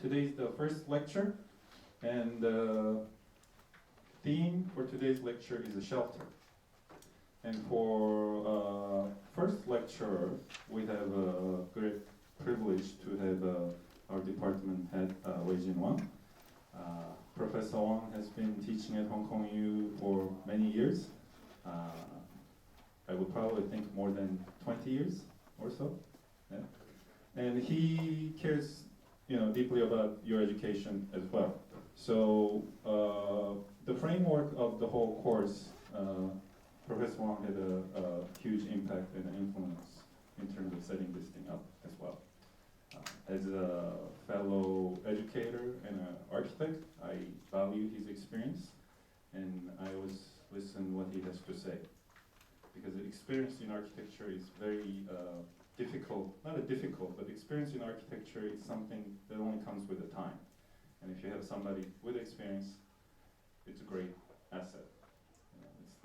Today is the first lecture, and the theme for today's lecture is a shelter. And for first lecturer, we have a great privilege to have our department head, Wei-Jin Wang. Professor Wang has been teaching at Hong Kong U for many years. I would probably think more than 20 years or so. Yeah. And he cares, deeply about your education as well. So the framework of the whole course, Professor Wang had a huge impact and influence in terms of setting this thing up as well. As a fellow educator and an architect, I value his experience, and I always listen what he has to say. Because the experience in architecture is very difficult, not a difficult, but experience in architecture is something that only comes with the time. And if you have somebody with experience, it's a great asset. It's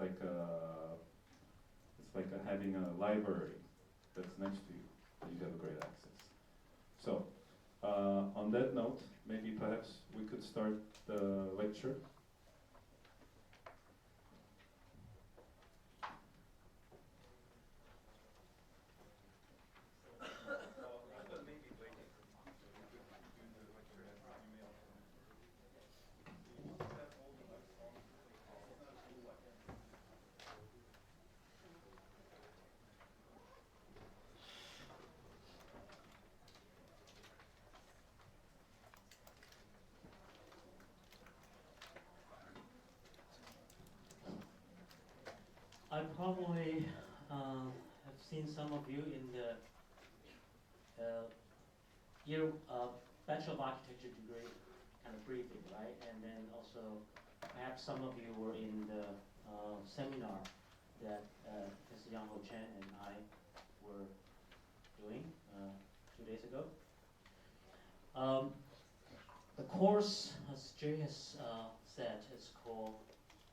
like having a library that's next to you, that you have a great access. So, on that note, maybe perhaps we could start the lecture. I probably have seen some of you in the Bachelor of Architecture degree kind of briefing, right? And then also perhaps some of you were in the seminar that Mr. Yang Ho Chen and I were doing 2 days ago. The course, as Jay has said, is called,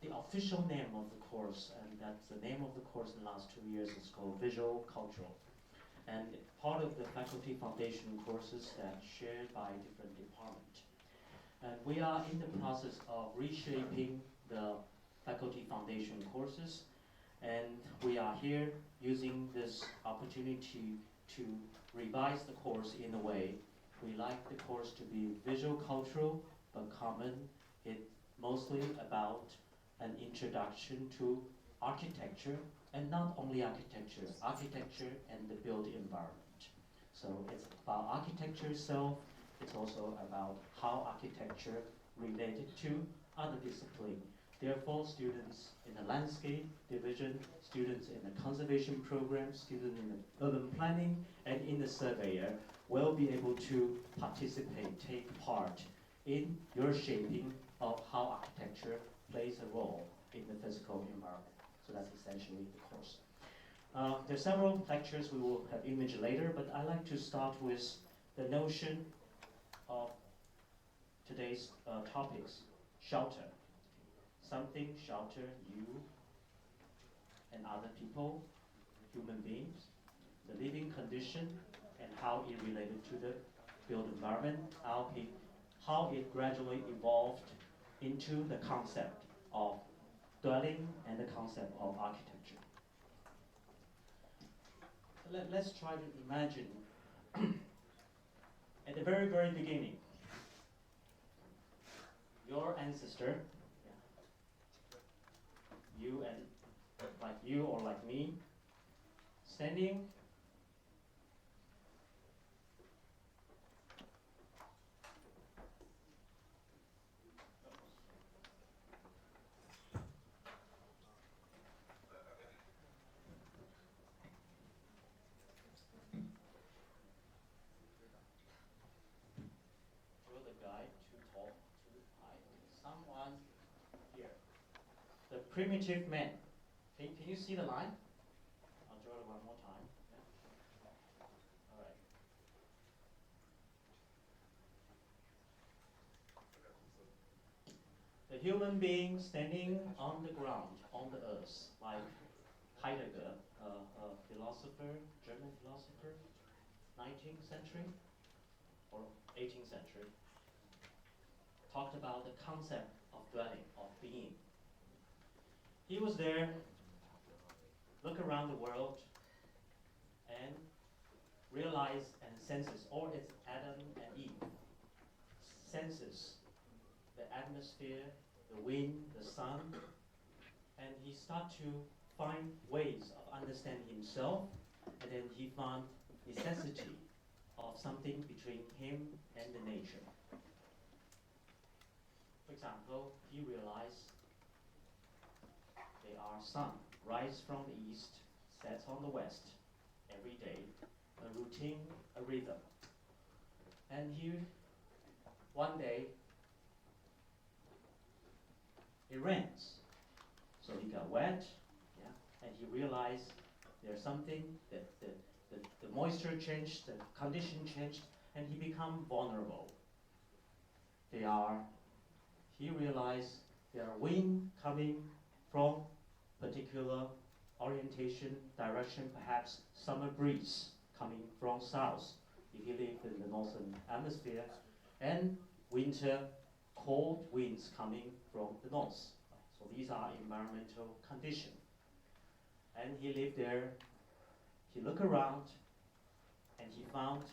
the official name of the course, and that's the name of the course in the last 2 years, is called Visual Cultural. And part of the faculty foundation courses that shared by different departments. And we are in the process of reshaping the faculty foundation courses, and we are here using this opportunity to revise the course in a way. We like the course to be visual cultural but common. It's mostly about an introduction to architecture, and not only architecture and the built environment. So it's about architecture itself, it's also about how architecture related to other disciplines. Therefore, students in the landscape division, students in the conservation program, students in the urban planning, and in the surveyor will be able to participate, take part in your shaping of how architecture plays a role in the physical environment. So that's essentially the course. There are several lectures we will have image later, but I like to start with the notion of today's topics, shelter. Something shelter you and other people, human beings, the living condition, and how it related to the built environment, how it gradually evolved into the concept of dwelling and the concept of architecture. Let's try to imagine at the very, very beginning, your ancestor, you and like you or like me, standing primitive man. Can you see the line? I'll draw it one more time. Yeah. All right. The human being standing on the ground, on the earth, like Heidegger, a philosopher, German philosopher, 19th century or 18th century. talked about the concept of dwelling, of being. He was there, look around the world, and realize and senses, or it's Adam and Eve, senses the atmosphere, the wind, the sun, and he started to find ways of understanding himself, and then he found necessity of something between him and the nature. For example, he realized there are sun, rise from the east, sets on the west, every day, a routine, a rhythm. And he, one day, it rains. So he got wet, yeah, and he realized there's something that the moisture changed, the condition changed, and he become vulnerable. He realized there are wind coming from particular orientation, direction, perhaps summer breeze coming from south, if you live in the northern hemisphere, and winter cold winds coming from the north. So these are environmental conditions. And he lived there, he looked around, and he found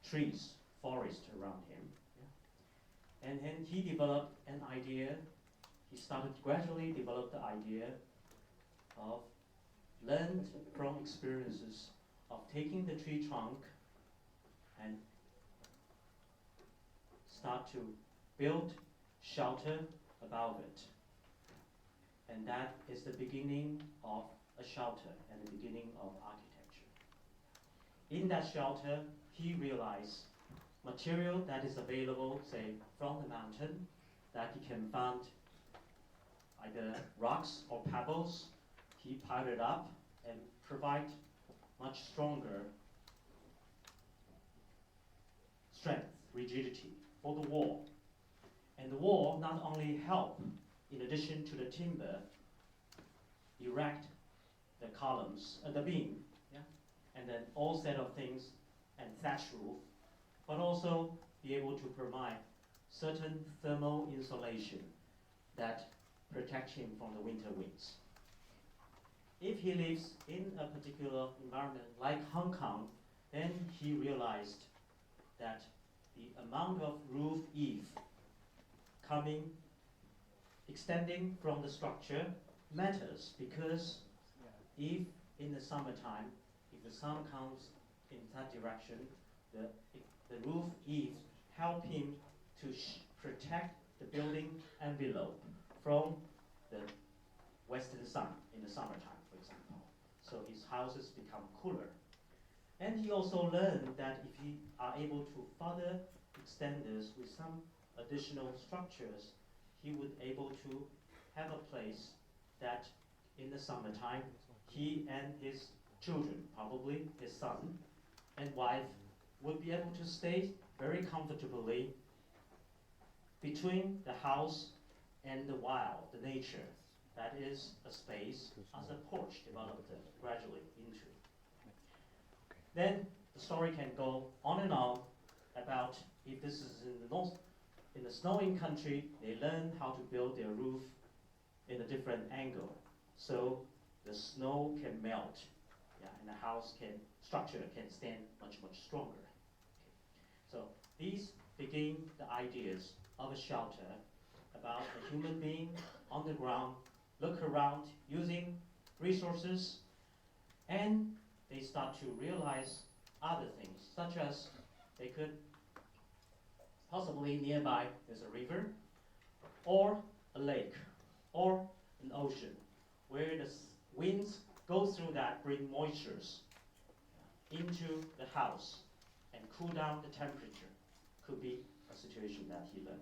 trees, forest around him. Yeah? And then he developed an idea, he started gradually develop the idea of learned from experiences of taking the tree trunk and start to build shelter above it. And that is the beginning of a shelter and the beginning of architecture. In that shelter, he realized material that is available, say, from the mountain, that he can find either rocks or pebbles. He piled it up and provide much stronger strength, rigidity for the wall. And the wall not only help, in addition to the timber, erect the columns, the beam, yeah? And then all set of things, and thatch roof, but also be able to provide certain thermal insulation that protect him from the winter winds. If he lives in a particular environment like Hong Kong, then he realized that the amount of roof eave extending from the structure matters, because if in the summertime, if the sun comes in that direction, the roof eaves help him to protect the building envelope from the western sun in the summertime, for example. So his houses become cooler. And he also learned that if he are able to further extend this with some additional structures, he would able to have a place that in the summertime, he and his children, probably his son and wife, would be able to stay very comfortably between the house and the wild, the nature. That is a space as a porch developed gradually into. Then the story can go on and on about if this is in the north, in the snowing country, they learn how to build their roof in a different angle, so the snow can melt, yeah, and the house structure can stand much stronger. Okay. So these begin the ideas of a shelter about a human being on the ground, look around using resources, and they start to realize other things, such as they could possibly nearby there's a river, or a lake, or an ocean, where the winds go through that, bring moistures into the house and cool down the temperature. Could be a situation that he learned.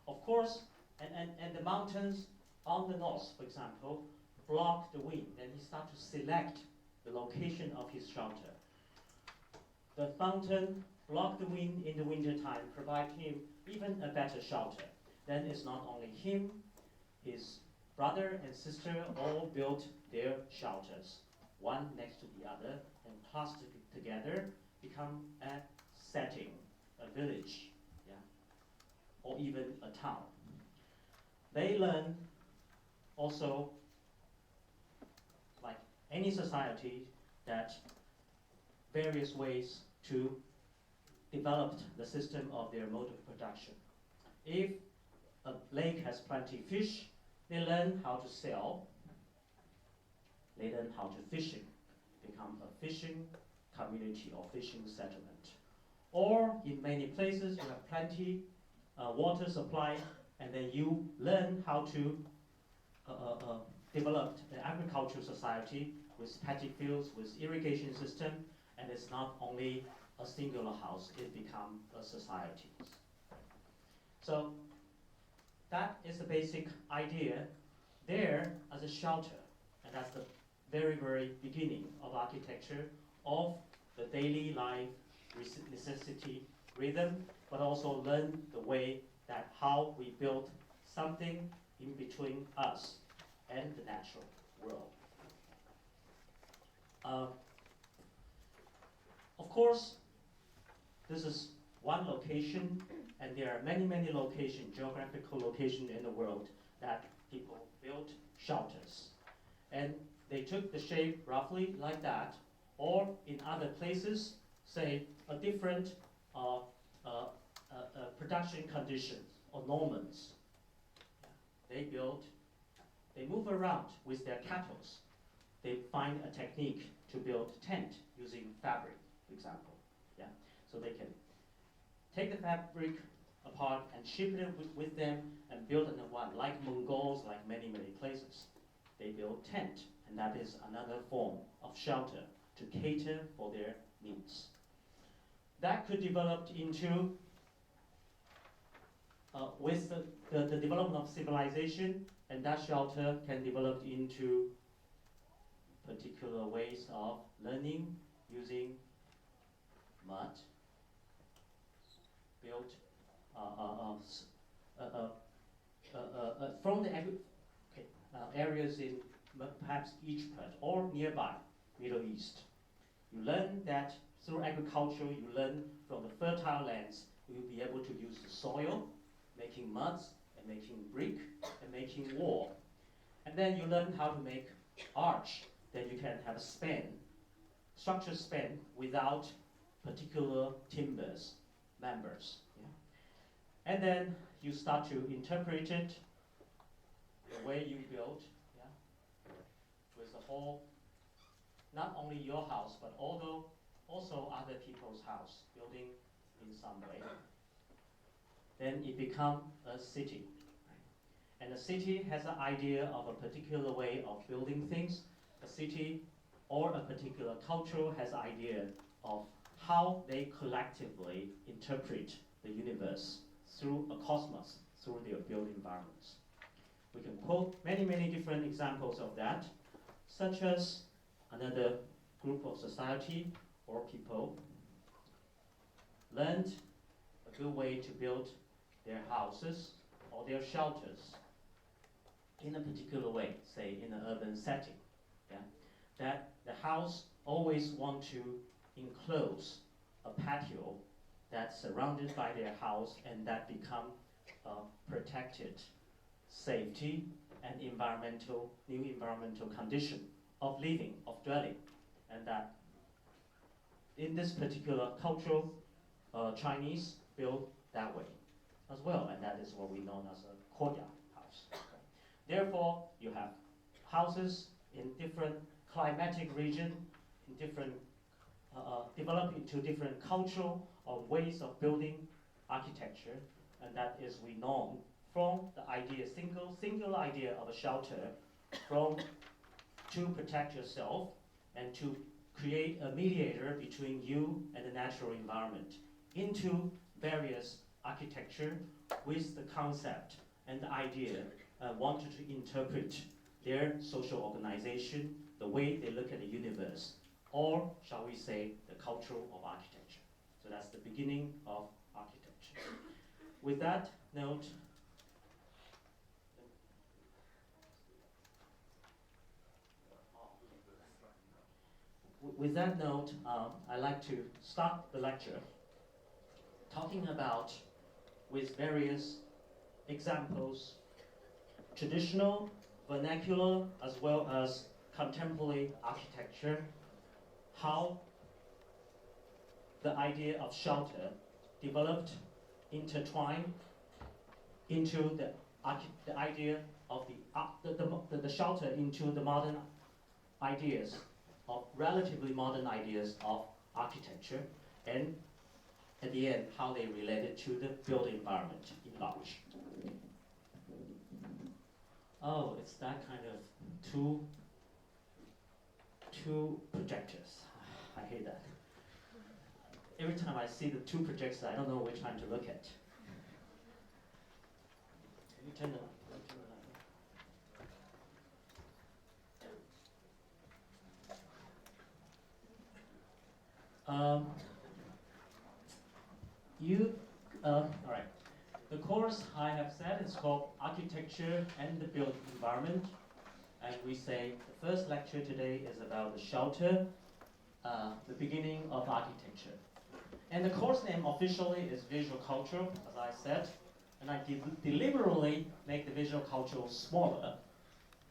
Of course, and the mountains on the north, for example, block the wind, and he starts to select the location of his shelter. The mountain block the wind in the wintertime, provide him even a better shelter. Then it's not only him, his brother and sister all built their shelters one next to the other, and clustered together, become a setting, a village, yeah, or even a town. They learn also, like any society, that various ways to develop the system of their mode of production. If a lake has plenty of fish, they learn how to sell. They learn how to fishing, become a fishing community or fishing settlement. Or in many places, you have plenty water supply, and then you learn how to develop the agricultural society with paddy fields, with irrigation system, and it's not only a singular house, it becomes a society. So that is the basic idea there as a shelter, and that's the very, very beginning of architecture, of the daily life necessity rhythm, but also learn the way that how we build something in between us and the natural world. Of course, this is one location, and there are many, many locations, geographical locations in the world that people built shelters. And they took the shape roughly like that, or in other places, say, a different production conditions or normans. They move around with their cattle. They find a technique to build tent using fabric, for example. Yeah? So they can take the fabric apart and ship it with them and build another one, like Mongols, like many, many places. They build tent, and that is another form of shelter to cater for their needs. That could develop into, with the development of civilization, and that shelter can develop into particular ways of learning using mud, built from the areas in perhaps Egypt or nearby Middle East. You learn that through agriculture, you learn from the fertile lands, you will be able to use the soil, making muds and making brick and making wall. And then you learn how to make arch. Then you can have a span, structured span without particular timbers, members. Yeah? And then you start to interpret it the way you build, yeah? With the whole, not only your house, but also other people's house, building in some way. Then it becomes a city. And a city has an idea of a particular way of building things. A city or a particular culture has an idea of how they collectively interpret the universe through a cosmos, through their built environments. We can quote many, many different examples of that, such as another group of society or people learned a good way to build their houses or their shelters in a particular way, say in an urban setting. Yeah? That the house always want to enclose a patio that's surrounded by their house, and that become protected safety and new environmental condition of living, of dwelling. And that in this particular culture, Chinese build that way as well, and that is what we know as a courtyard house. Therefore, you have houses in different climatic region, in different develop into different cultural or ways of building architecture, and that is we know from the idea, singular idea of a shelter, from to protect yourself and to create a mediator between you and the natural environment, into various architecture with the concept and the idea wanted to interpret their social organization, the way they look at the universe, or shall we say, the culture of architecture. So that's the beginning of architecture. With that note, with that note, I'd like to start the lecture talking about, with various examples, traditional, vernacular, as well as contemporary architecture, how the idea of shelter developed, intertwined into the idea of the shelter into the modern ideas, of relatively modern ideas of architecture, and at the end, how they related to the built environment in large. Oh, it's that kind of two projectors. I hate that. Every time I see the two projectors, I don't know which one to look at. Can you turn the light? All right. The course I have said is called Architecture and the Built Environment, and we say the first lecture today is about the shelter, the beginning of architecture. And the course name officially is Visual Culture, as I said, and I deliberately make the visual culture smaller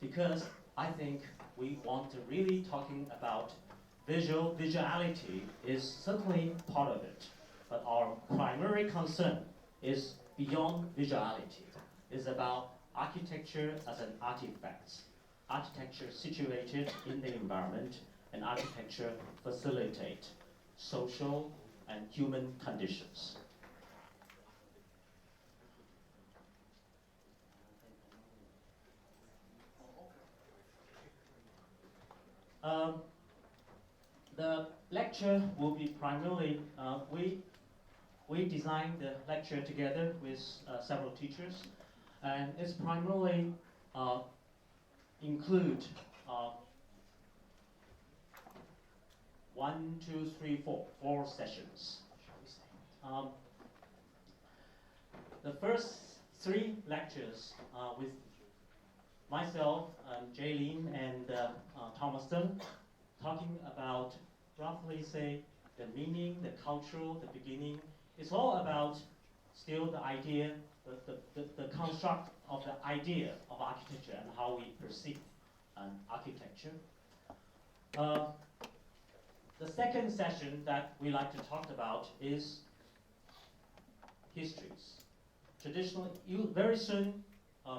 because I think we want to really talking about visuality is certainly part of it, but our primary concern is beyond visuality. It's about architecture as an artifact, architecture situated in the environment, and architecture facilitate social and human conditions. The lecture will be primarily, we designed the lecture together with several teachers, and it's primarily include 4 sessions, shall we say. The first 3 lectures with myself, Jay Lin, and Thomas Dunn, talking about roughly say the meaning, the cultural, the beginning. It's all about still the idea, the construct of the idea of architecture and how we perceive architecture. The second session that we like to talk about is histories. Traditionally, very soon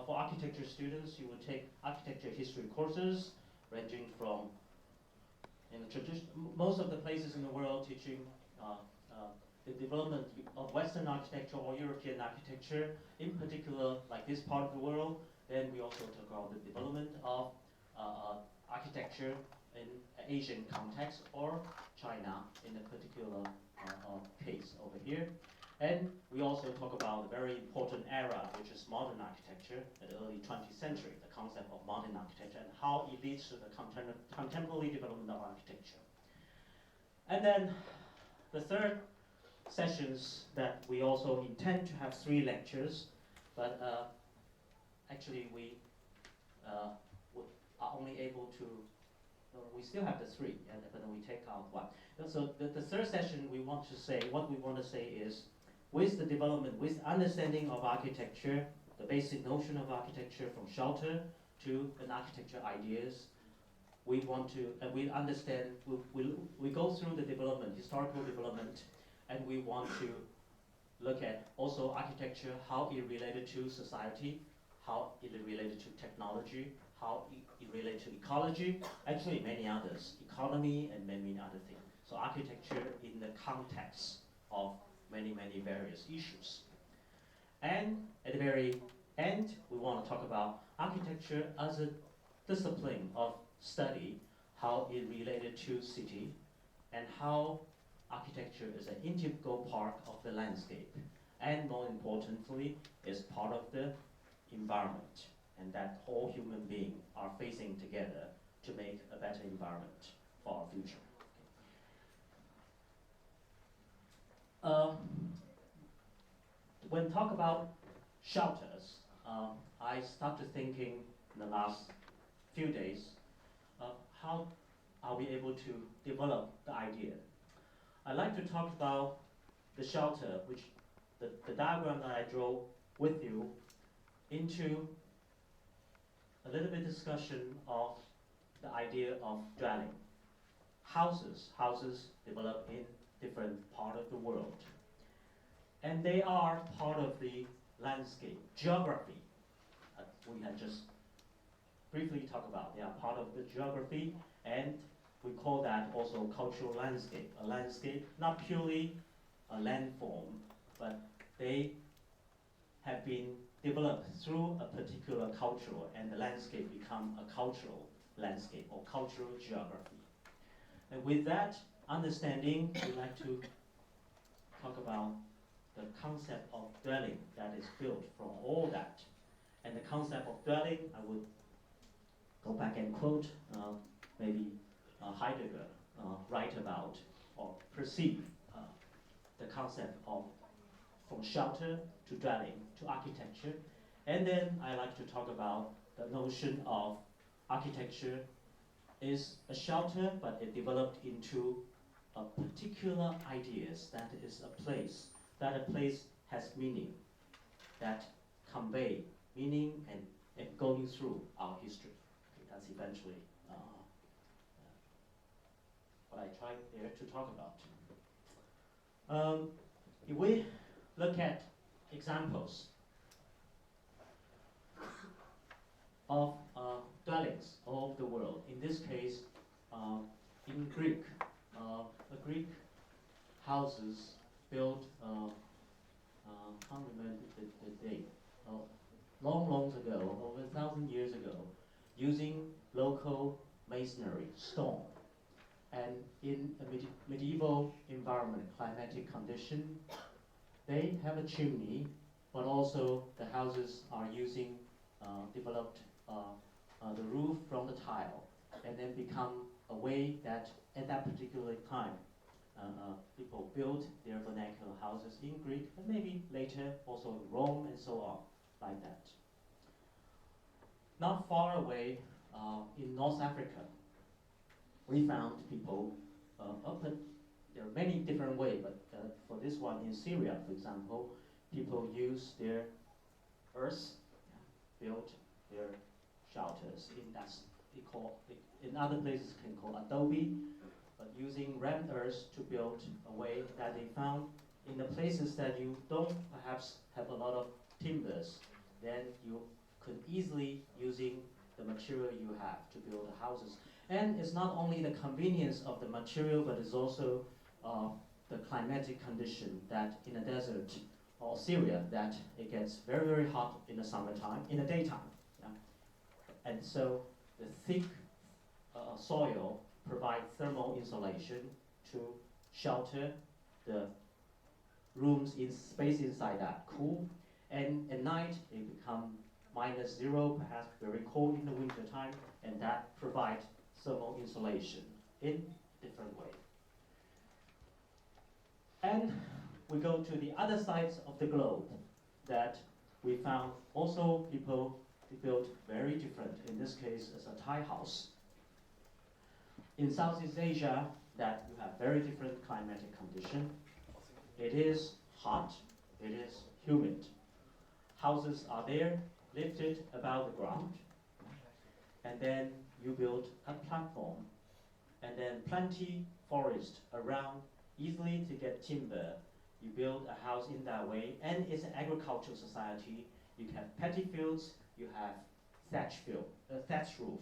for architecture students, you will take architecture history courses ranging from most of the places in the world teaching the development of Western architecture or European architecture, in particular like this part of the world. Then we also talk about the development of architecture in Asian context or China in a particular case over here. And we also talk about a very important era, which is modern architecture at the early 20th century, the concept of modern architecture and how it leads to the contemporary development of architecture. And then the third sessions that we also intend to have 3 lectures, but actually we are only able to, we still have the 3, but then we take out 1. So the third session we want to say, what we want to say is, with the development, with understanding of architecture, the basic notion of architecture from shelter to an architecture ideas, we want to, we understand, we go through the development, historical development, and we want to look at also architecture, how it related to society, how it related to technology, how it related to ecology, actually many others, economy and many other things. So architecture in the context of many various issues. And at the very end, we want to talk about architecture as a discipline of study, how it related to city, and how architecture is an integral part of the landscape, and more importantly, is part of the environment, and that all human beings are facing together to make a better environment for our future. When talk about shelters, I started thinking in the last few days of how are we able to develop the idea? I'd like to talk about the shelter, which the diagram that I drew with you into a little bit discussion of the idea of dwelling. Houses develop in different part of the world. And they are part of the landscape, geography. We had just briefly talked about. They are part of the geography, and we call that also cultural landscape. A landscape, not purely a landform, but they have been developed through a particular culture, and the landscape become a cultural landscape or cultural geography. And with that understanding, we'd like to talk about the concept of dwelling that is built from all that. And the concept of dwelling, I would go back and quote maybe Heidegger write about or perceive the concept of from shelter to dwelling to architecture. And then I like to talk about the notion of architecture is a shelter, but it developed into a particular ideas that is a place, that a place has meaning, that convey meaning and going through our history. Okay, that's eventually what I tried there to talk about. If we look at examples of dwellings all over the world, in this case, in Greek, a Greek houses built, can't remember the date, long ago, over 1,000 years ago, using local masonry, stone. And in a medieval environment, climatic condition, they have a chimney, but also the houses are using, developed the roof from the tile, and then become a way that at that particular time, people built their vernacular houses in Greek, and maybe later also in Rome and so on, like that. Not far away in North Africa, we found people there are many different ways, but for this one in Syria, for example, people use their earth, built their shelters in that in other places can call adobe, but using red earth to build a way that they found in the places that you don't perhaps have a lot of timbers, then you could easily using the material you have to build the houses. And it's not only the convenience of the material, but it's also the climatic condition that in a desert or Syria that it gets very, very hot in the summertime, in the daytime. Yeah? And so the thick soil provides thermal insulation to shelter the rooms in space inside that cool. And at night it becomes -0, perhaps very cold in the winter time, and that provides thermal insulation in different way. And we go to the other sides of the globe that we found also people built very different. In this case, it's a Thai house. In Southeast Asia, that you have very different climatic condition. It is hot, it is humid. Houses are there, lifted above the ground, and then you build a platform, and then plenty forest around, easily to get timber. You build a house in that way, and it's an agricultural society. You have paddy fields, you have thatch roof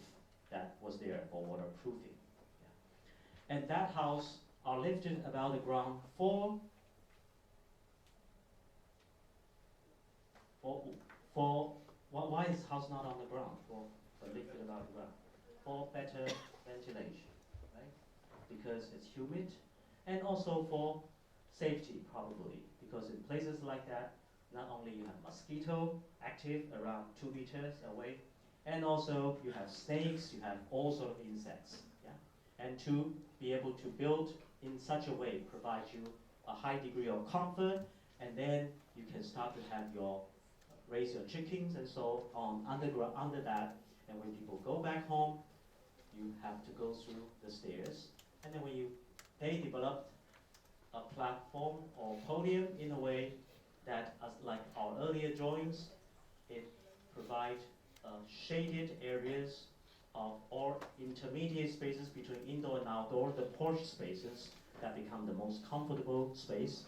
that was there for waterproofing. Yeah. And that house are lifted above the ground for why is house not on the ground? But lifted above the ground for better ventilation, right? Because it's humid, and also for safety probably, because in places like that, not only you have mosquito active around 2 meters away, and also you have snakes, you have all sort of insects, yeah? And to be able to build in such a way provides you a high degree of comfort, and then you can start to have raise your chickens and so on under that, and when people go back home, you have to go through the stairs. And then they developed a platform or podium in a way that, as like our earlier drawings, it provide shaded areas of or intermediate spaces between indoor and outdoor, the porch spaces that become the most comfortable space.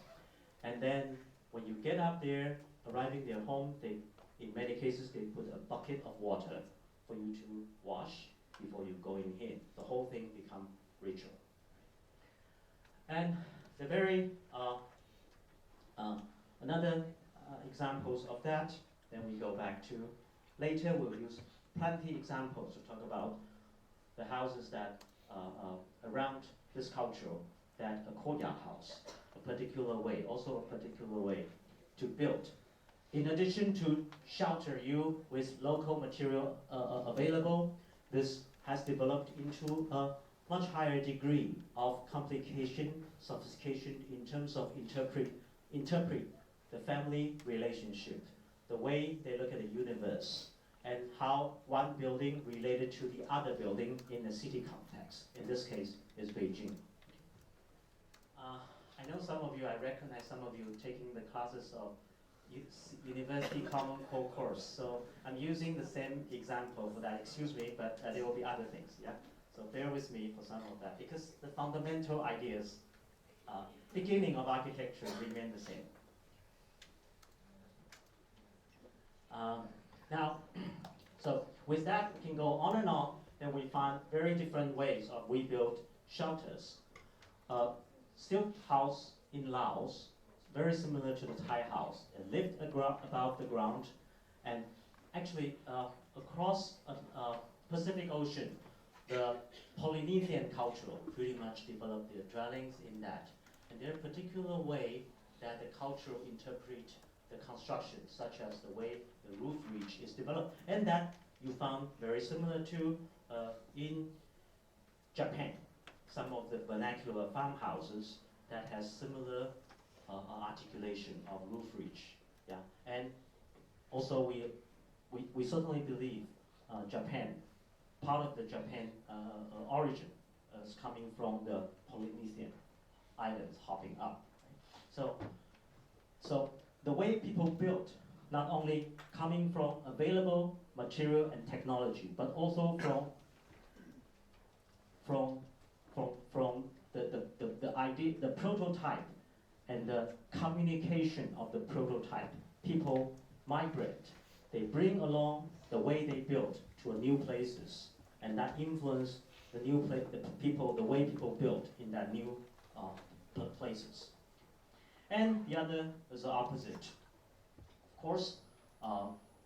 And then when you get up there, arriving their home, in many cases, they put a bucket of water for you to wash before you go in here. The whole thing become ritual. And the very another examples of that, then we go back to later. We'll use plenty examples to talk about the houses that around this culture, that a courtyard house, a particular way, also a particular way to build. In addition to shelter you with local material available, this has developed into a much higher degree of complication, sophistication in terms of interpret the family relationship, the way they look at the universe, and how one building related to the other building in a city context. In this case, is Beijing. I know some of you, I recognize some of you taking the classes of University Common Core course. So I'm using the same example for that, excuse me, but there will be other things, yeah? So bear with me for some of that, because the fundamental ideas, beginning of architecture remain the same. Now, so with that, we can go on and on, and we find very different ways of we build shelters. Stilt house in Laos, very similar to the Thai house. It lived above the ground, and actually across Pacific Ocean, the Polynesian culture pretty much developed their dwellings in that. And there are particular way that the culture interpret the construction, such as the way the roof ridge is developed, and that you found very similar to in Japan. Some of the vernacular farmhouses that has similar articulation of roof ridge, yeah. And also we certainly believe Japan, part of the Japan origin is coming from the Polynesian islands hopping up. Right? So the way people built, not only coming from available material and technology, but also from the idea, the prototype, and the communication of the prototype. People migrate. They bring along the way they built to a new places, and that influence the people, the way people built in that new places. And the other is the opposite. Of course,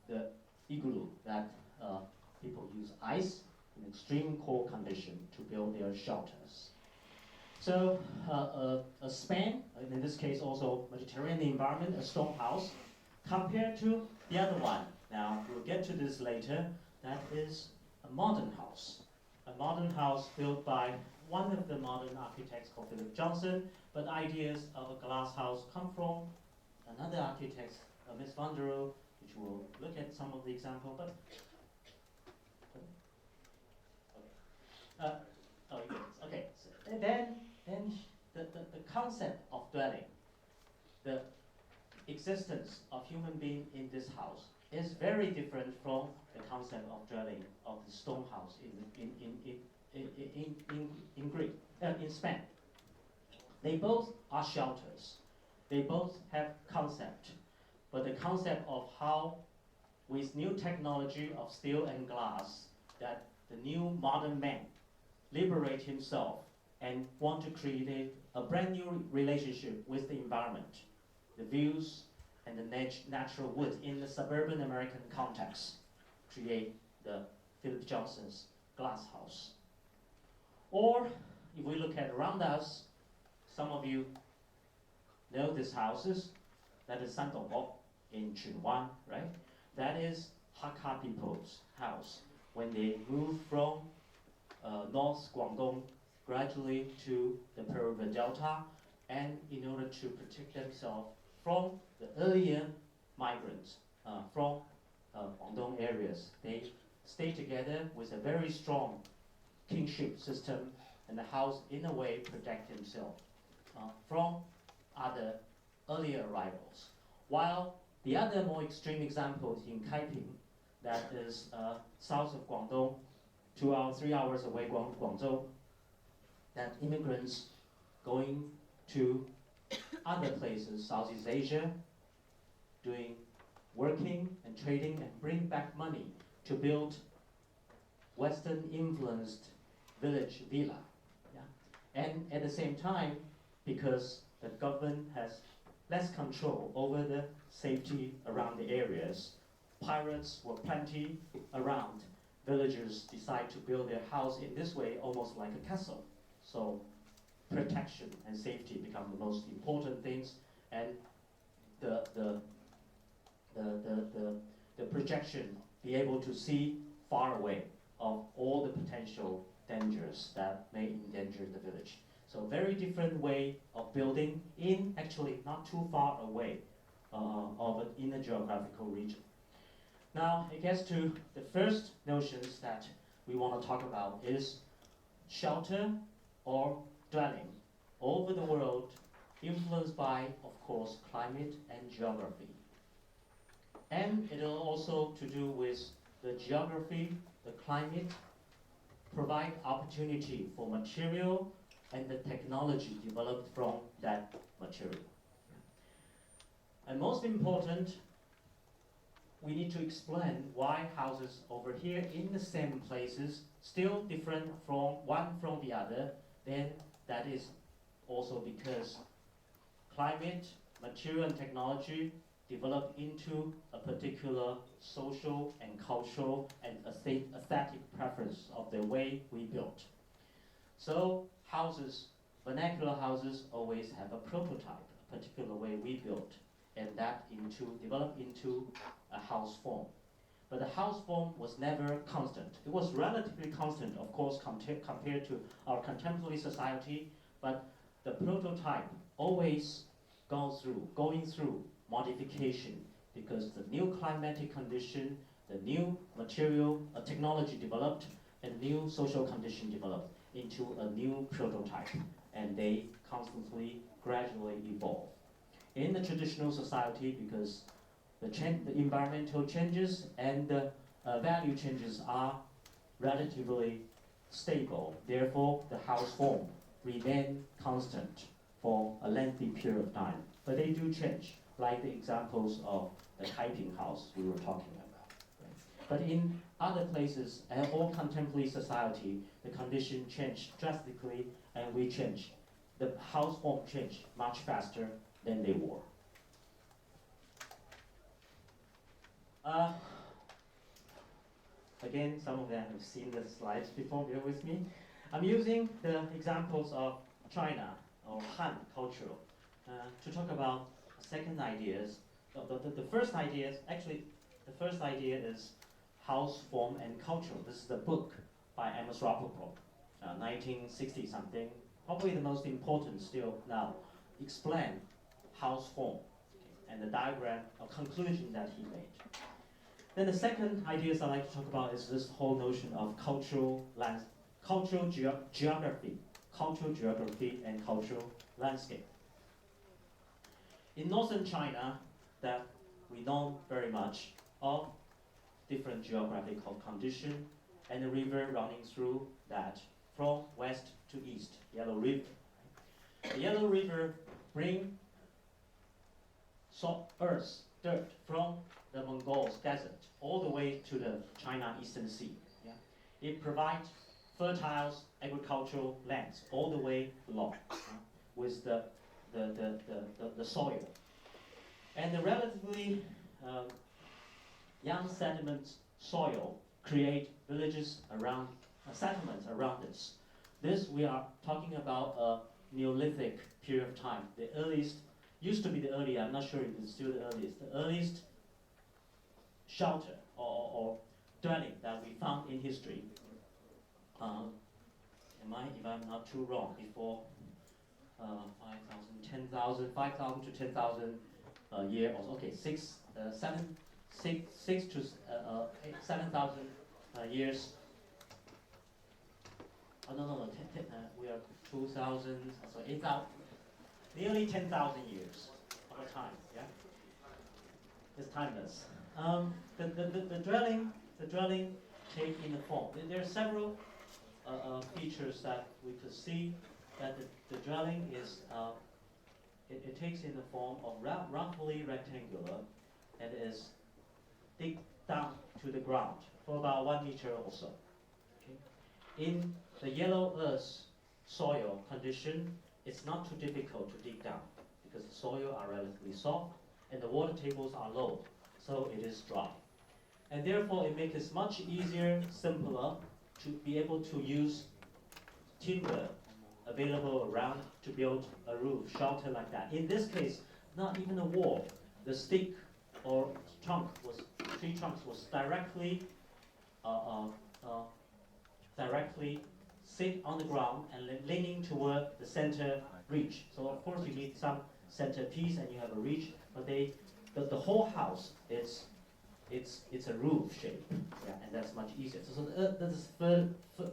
the igloo that people use ice in extreme cold condition to build their shelters. So a span, in this case also Mediterranean environment, a stone house, compared to the other one. Now we'll get to this later. That is a modern house. A modern house built by one of the modern architects called Philip Johnson, but ideas of a glass house come from another architect, Ms. van der Rohe, which we'll look at some of the example. But okay. So then the concept of dwelling, the existence of human being in this house is very different from the concept of dwelling of the stone house in Greek, in Spain. They both are shelters. They both have concept, but the concept of how, with new technology of steel and glass, that the new modern man liberate himself and want to create a brand new relationship with the environment, the views and the natural wood in the suburban American context, create the Philip Johnson's glass house. Or if we look at around us, some of you know these houses. That is Santongbo in Chunwan, right? That is Hakka people's house when they moved from North Guangdong gradually to the Pearl River Delta, and in order to protect themselves from the earlier migrants from Guangdong areas, they stay together with a very strong kingship system, and the house in a way protect himself from other earlier arrivals. While the other more extreme example is in Kaiping, that is south of Guangdong, 3 hours away Guangzhou, that immigrants going to other places, Southeast Asia, working and trading and bring back money to build Western influenced village villa. Yeah? And at the same time, because the government has less control over the safety around the areas, pirates were plenty around. Villagers decide to build their house in this way, almost like a castle. So protection and safety become the most important things, and the projection, be able to see far away of all the potential dangers that may endanger the village. So very different way of building in actually not too far away in a geographical region. Now it gets to the first notions that we want to talk about is shelter or dwelling over the world, influenced by, of course, climate and geography. And it is also to do with the geography, the climate, provide opportunity for material and the technology developed from that material. And most important, we need to explain why houses over here in the same places still different from one from the other. Then that is also because climate, material and technology develop into a particular social and cultural and aesthetic preference of the way we built. So houses, vernacular houses always have a prototype, a particular way we built, and that developed into a house form. But the house form was never constant. It was relatively constant, of course, compared to our contemporary society, but the prototype always going through modification, because the new climatic condition, the new material technology developed, and new social condition developed into a new prototype, and they constantly, gradually evolve. In the traditional society, because the environmental changes and the value changes are relatively stable, therefore the house form remain constant for a lengthy period of time. But they do change, like the examples of the Taiping house we were talking about. Right? But in other places, all contemporary society, the condition changed drastically, and we changed. The house form changed much faster than they were. Again, some of them have seen the slides before, bear with me. I'm using the examples of China or Han culture to talk about second ideas. The first idea is house form and culture. This is the book by Amos Rapoport, 1960 something. Probably the most important still now. Explain house form and the diagram or conclusion that he made. Then the second ideas I like to talk about is this whole notion of cultural geography and cultural landscape. In northern China, that we know very much of different geographical condition and the river running through that from west to east, Yellow River. The Yellow River bring earth, dirt from the Mongols desert all the way to the China Eastern Sea. Yeah? It provides fertile agricultural lands all the way along with the soil. And the relatively young sediment soil create villages around, settlements around this. This we are talking about a Neolithic period of time. The earliest, used to be the earliest, I'm not sure if it's still the earliest shelter or dwelling that we found in history. If I'm not too wrong, before 5,000 to 10,000 years, okay, 6 to 7,000 years Oh, no, we are 2,000, so 8,000, nearly 10,000 years of a time, yeah? It's timeless. The dwelling take in the form. There are several features that we could see that the dwelling is, it takes in the form of roughly rectangular and is dig down to the ground for about 1 meter or so. Okay? In the yellow earth soil condition, it's not too difficult to dig down because the soil are relatively soft and the water tables are low, so it is dry. And therefore, it makes it much easier, simpler to be able to use timber available around to build a roof, shelter like that. In this case, not even a wall. The stick or tree trunks was directly sit on the ground and leaning toward the center ridge. So of course you need some centerpiece and you have a ridge, but the whole house it's a roof shape, yeah, and that's much easier. So that is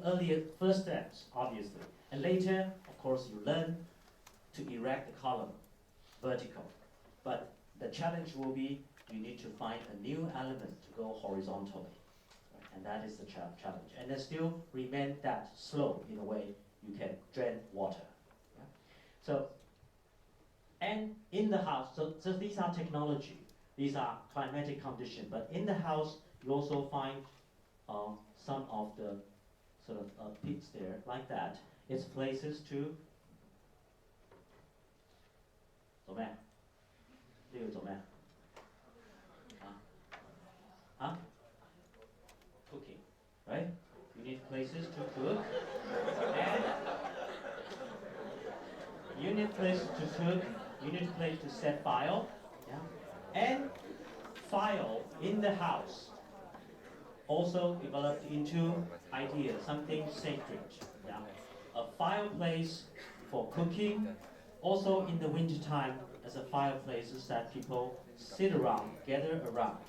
earlier first steps, obviously, and later, of course, you learn to erect the column vertical. But the challenge will be you need to find a new element to go horizontally, right? And that is the challenge. And then still remain that slope in a way you can drain water. Yeah? So, and in the house, so these are technology. These are climatic conditions, but in the house you also find some of the sort of pits there, like that. It's places to 做咩？呢度做咩？Cooking, right? You need places to cook, and you need places to cook. You need a place to set fire, yeah, and fire in the house also developed into idea, something sacred. Yeah? A fireplace for cooking, also in the winter time as a fireplace that people sit around, gather around.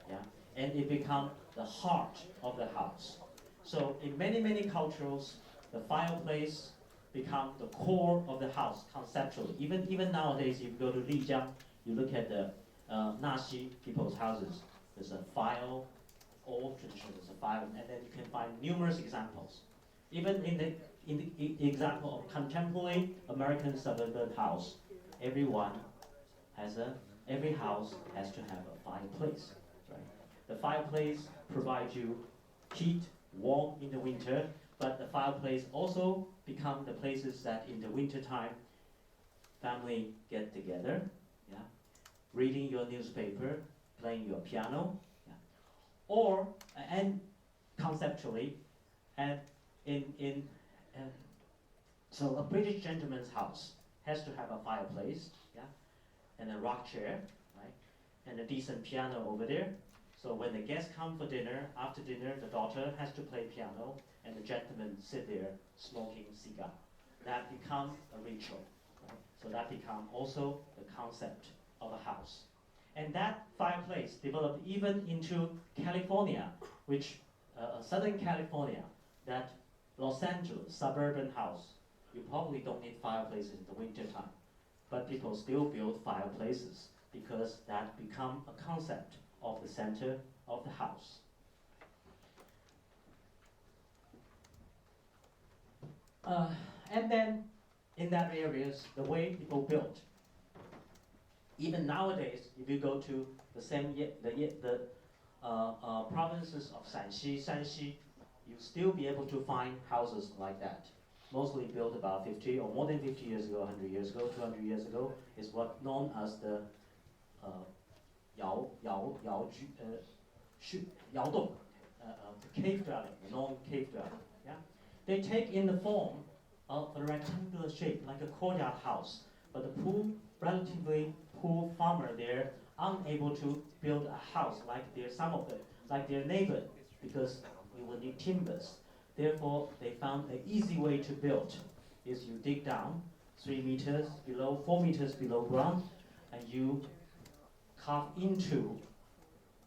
Yeah? And it becomes the heart of the house. So in many cultures, the fireplace become the core of the house conceptually. Even nowadays, if you go to Lijiang, you look at the Naxi people's houses, there's a fire. All tradition is a fire, and then you can find numerous examples. Even in the example of contemporary American suburban house, every house has to have a fireplace. Right? The fireplace provides you heat, warm in the winter, but the fireplace also become the places that in the winter time, family get together, yeah, reading your newspaper, playing your piano. Or, and conceptually, and so a British gentleman's house has to have a fireplace, yeah, and a rock chair, right, and a decent piano over there. So when the guests come for dinner, after dinner, the daughter has to play piano, and the gentleman sit there smoking cigar. That becomes a ritual, right? So that becomes also the concept of a house. And that fireplace developed even into California, which Southern California, that Los Angeles suburban house, you probably don't need fireplaces in the winter time, but people still build fireplaces because that become a concept of the center of the house. And then in that areas, the way people built. Even nowadays, if you go to the provinces of Shanxi, you still be able to find houses like that. Mostly built about 50 or more than 50 years ago, 100 years ago, 200 years ago, is what known as the cave dwelling, the non-cave dwelling. Yeah? They take in the form of a rectangular shape, like a courtyard house, but the relatively poor farmer there unable to build a house like their neighbor because you will need timbers. Therefore, they found an easy way to build is you dig down 3 meters below, 4 meters below ground, and you carve into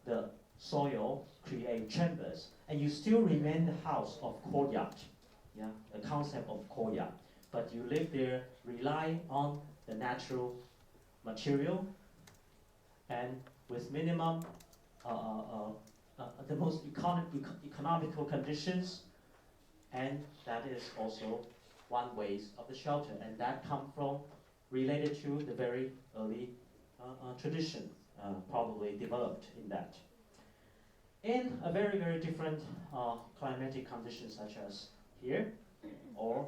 the soil, create chambers, and you still remain the house of courtyard. yeah, a concept of koya. But you live there, rely on the natural material, and with minimum, the most economical conditions, and that is also one ways of the shelter, and that come from related to the very early tradition, probably developed in that. In a very, very different climatic conditions such as here, or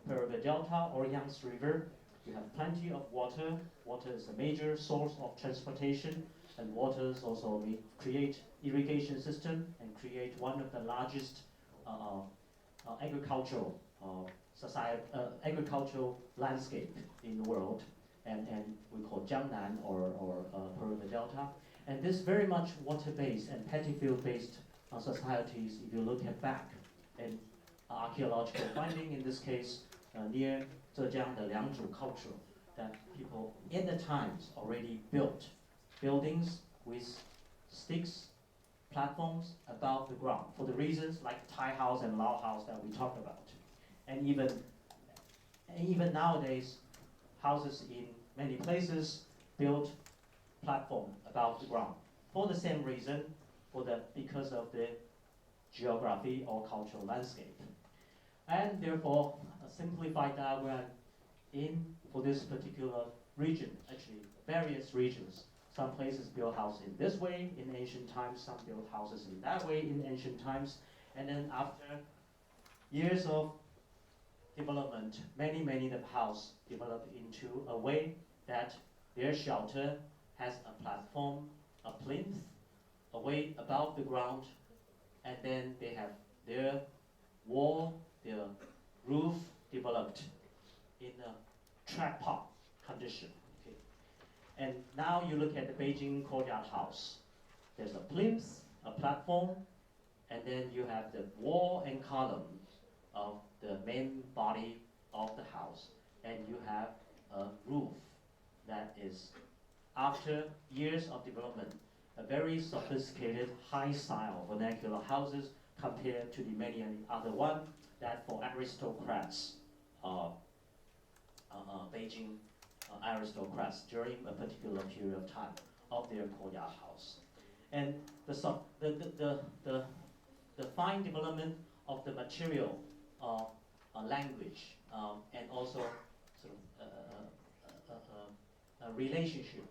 Peruvian Delta or Yangtze River, you have plenty of water. Water is a major source of transportation, and waters also create irrigation system and create one of the largest agricultural agricultural landscape in the world, and we call Jiangnan or Peruvian Delta. And this very much water-based and petty field-based societies, if you look at back, and archaeological finding in this case near Zhejiang, the Liangzhu culture, that people in the times already built buildings with sticks, platforms above the ground for the reasons like Thai house and Lao house that we talked about. And even nowadays, houses in many places built platform above the ground for the same reason, because of the geography or cultural landscape. And therefore, a simplified diagram for this particular region, actually various regions. Some places build houses in this way in ancient times, some build houses in that way in ancient times. And then after years of development, many of house developed into a way that their shelter has a platform, a plinth, a way above the ground, and then they have their wall, their roof developed in a tripod condition. Okay. And now you look at the Beijing courtyard house. There's a plinth, a platform, and then you have the wall and column of the main body of the house, and you have a roof that is, after years of development, a very sophisticated, high-style vernacular houses compared to the many other one that for aristocrats, Beijing aristocrats during a particular period of time of their courtyard house. And the fine development of the material language and also sort of a relationship.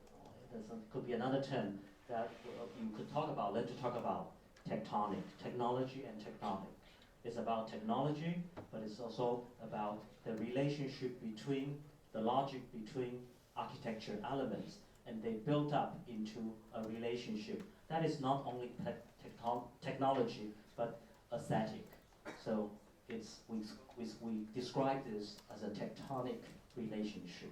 Could be another term that you could talk about. Let's talk about technology and tectonic. It's about technology, but it's also about the relationship between the logic between architecture elements, and they built up into a relationship that is not only technology but aesthetic. So we describe this as a tectonic relationship.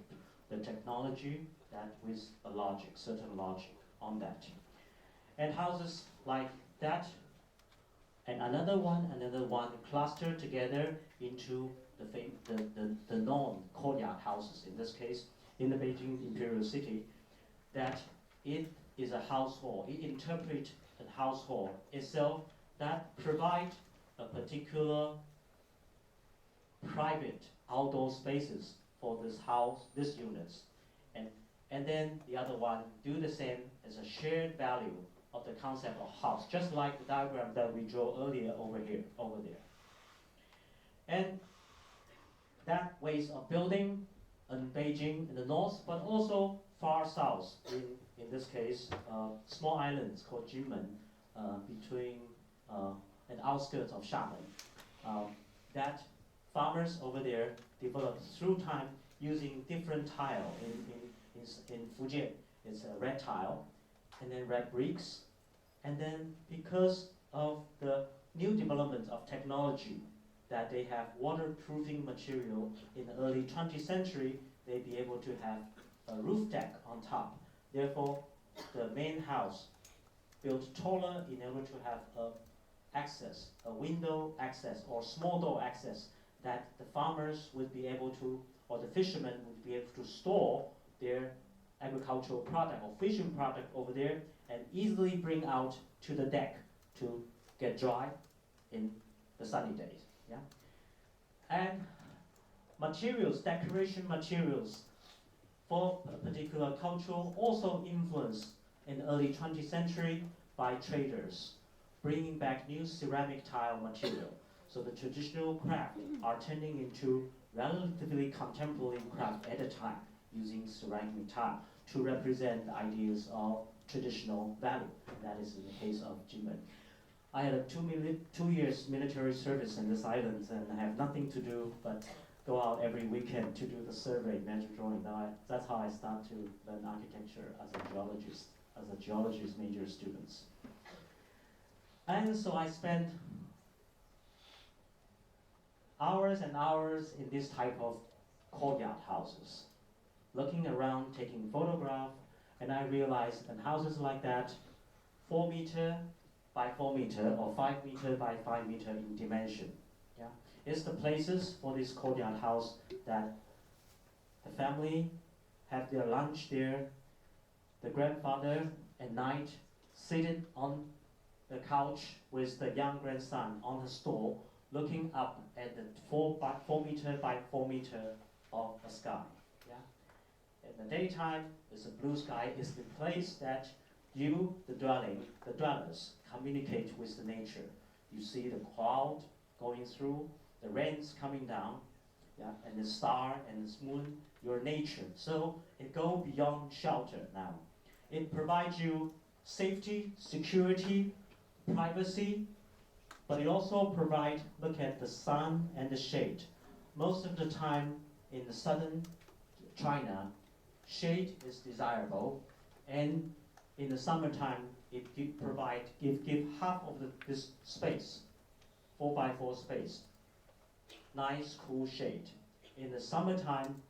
The technology that with a logic, certain logic on that. And houses like that, and another one clustered together into the non-courtyard houses, in this case, in the Beijing Imperial City, that it is a household. It interprets a household itself that provide a particular private outdoor spaces for this house, these units. And then the other one do the same as a shared value of the concept of house, just like the diagram that we drew earlier over there. And that ways of building in Beijing in the north, but also far south, in this case, small islands called Jinmen, between and outskirts of Xiamen, that farmers over there developed through time using different tile. In Fujian, it's a red tile, and then red bricks, and then because of the new development of technology, that they have waterproofing material in the early 20th century, they be able to have a roof deck on top. Therefore, the main house built taller in order to have a window access or small door access that the farmers would be able to, or the fishermen would be able to store their agricultural product or fishing product over there and easily bring out to the deck to get dry in the sunny days. Yeah. And materials, decoration materials for a particular culture also influenced in the early 20th century by traders, bringing back new ceramic tile material. So the traditional craft are turning into relatively contemporary craft at a time, using ceramic tile to represent the ideas of traditional value. That is in the case of Jimen. I had a 2 years military service in this island, and I have nothing to do but go out every weekend to do the survey, measure drawing. That's how I start to learn architecture as a geologist major students. And so I spent hours and hours in this type of courtyard houses, looking around, taking photographs, and I realized that houses like that, 4 meter by 4 meter or 5 meter by 5 meter in dimension. Yeah, it's the places for this courtyard house that the family have their lunch there. The grandfather at night seated on the couch with the young grandson on the stool, looking up at the 4 meter by 4 meter of the sky. Yeah, in the daytime, it's a blue sky. It's the place that you, the dwellers, communicate with the nature. You see the cloud going through, the rains coming down, yeah, and the star and the moon, your nature. So it goes beyond shelter now. It provides you safety, security, privacy, but it also provides, look at the sun and the shade. Most of the time in the southern China, shade is desirable, and in the summertime, it give half of this space, 4 by 4 space, nice cool shade. In the summertime,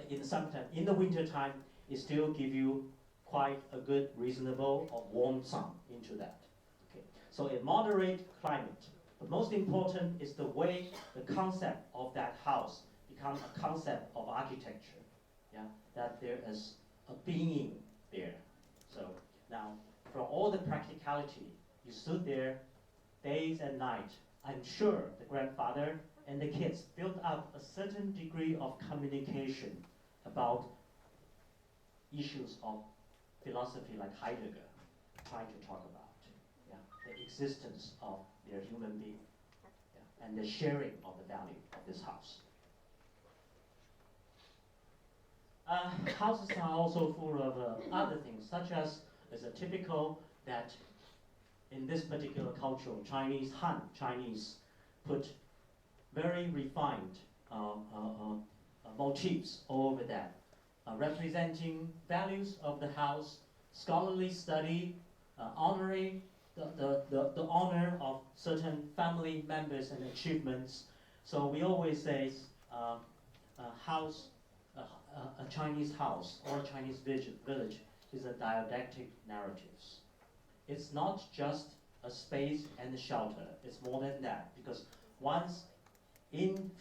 in the wintertime, it still give you quite a good, reasonable, or warm sun into that. Okay, so it moderate climate. But most important is the way the concept of that house becomes a concept of architecture. Yeah, that there is a being there. So now, for all the practicality, you stood there days and nights. I'm sure the grandfather and the kids built up a certain degree of communication about issues of philosophy like Heidegger trying to talk about, yeah, the existence of their human being, yeah, and the sharing of the value of this house. Houses are also full of other things, such as a typical that in this particular culture, Han Chinese, put very refined motifs over that, representing values of the house, scholarly study, honoring the honor of certain family members and achievements. So we always say a Chinese house or a Chinese village is a didactic narratives. It's not just a space and a shelter. It's more than that, because once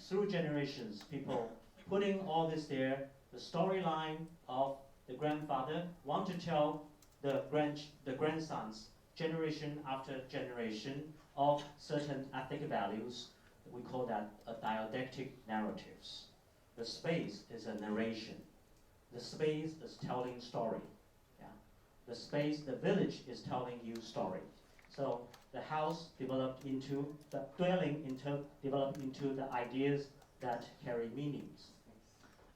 through generations, people putting all this there, the storyline of the grandfather want to tell the grandsons generation after generation of certain ethic values. We call that a didactic narratives. The space is a narration. The space is telling story. Yeah. The space, the village is telling you story. So the house developed into the dwelling, developed into the ideas that carry meanings.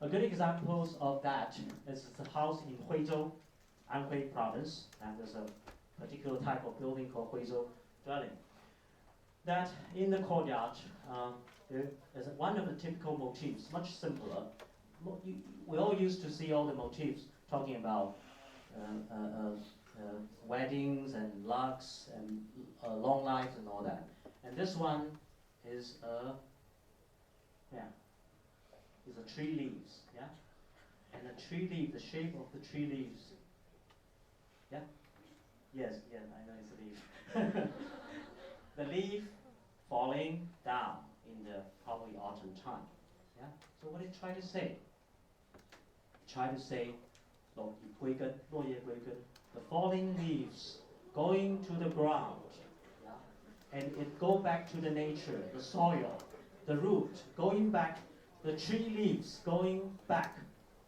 A good example of that is the house in Huizhou, Anhui province, and there's a particular type of building called Huizhou dwelling. That in the courtyard, there is one of the typical motifs, much simpler. We all used to see all the motifs talking about weddings and luck and long lives and all that. And this one is a tree leaves, yeah? And the tree leaf, the shape of the tree leaves, yeah? Yes, yeah, I know it's a leaf. The leaf falling down in the probably autumn time, yeah? So what did it try to say? Try to say, the falling leaves going to the ground, yeah? And it go back to the nature, the soil. the root going back, the tree leaves going back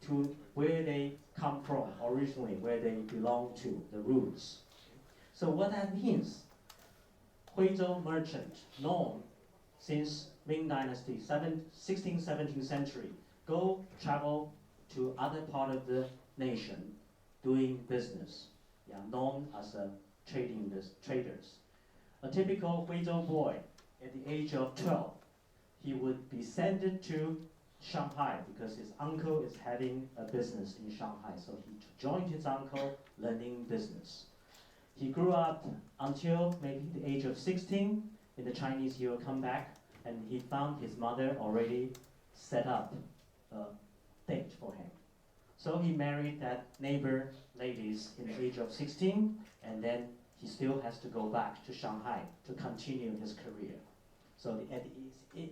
to where they come from originally, where they belong to, the roots. So what that means, Huizhou merchant, known since Ming Dynasty, 16th, 17th century, go travel to other part of the nation doing business, known as traders. A typical Huizhou boy at the age of 12, he would be sent to Shanghai because his uncle is having a business in Shanghai. So he joined his uncle learning business. He grew up until maybe the age of 16. In the Chinese, he will come back and he found his mother already set up a date for him. So he married that neighbor ladies in the age of 16, and then he still has to go back to Shanghai to continue his career. So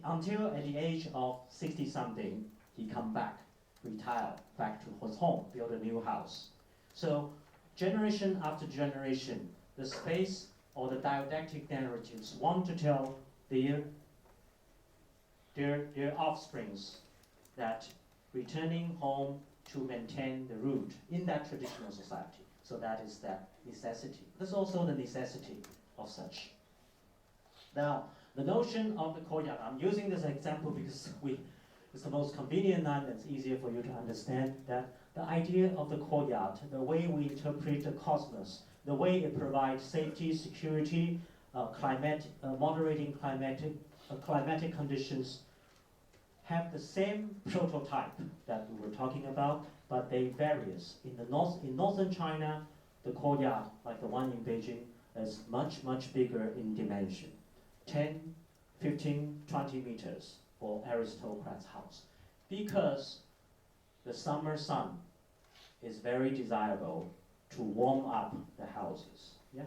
until at the age of 60-something, he come back, retire, back to his home, build a new house. So generation after generation, the space or the didactic narratives want to tell their offsprings that returning home to maintain the root in that traditional society. So that is that necessity. There's also the necessity of such. Now, the notion of the courtyard, I'm using this example because it's the most convenient and it's easier for you to understand that the idea of the courtyard, the way we interpret the cosmos, the way it provides safety, security, moderating climatic conditions, have the same prototype that we were talking about, but they varies. In northern China, the courtyard, like the one in Beijing, is much, much bigger in dimension. 10, 15, 20 meters for aristocrat's house. Because the summer sun is very desirable to warm up the houses. Yeah?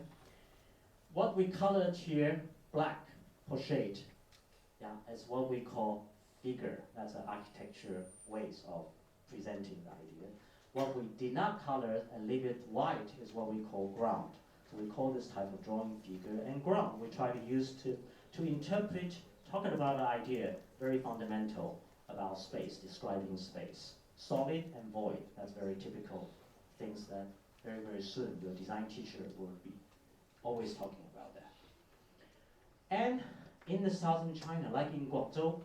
What we colored here, black for shade, is what we call figure. That's an architecture ways of presenting the idea. What we did not color and leave it white is what we call ground. So we call this type of drawing figure and ground. We try to use to interpret, talking about an idea, very fundamental about space, describing space. Solid and void, that's very typical things that very, very soon your design teacher will be always talking about that. And in the southern China, like in Guangzhou,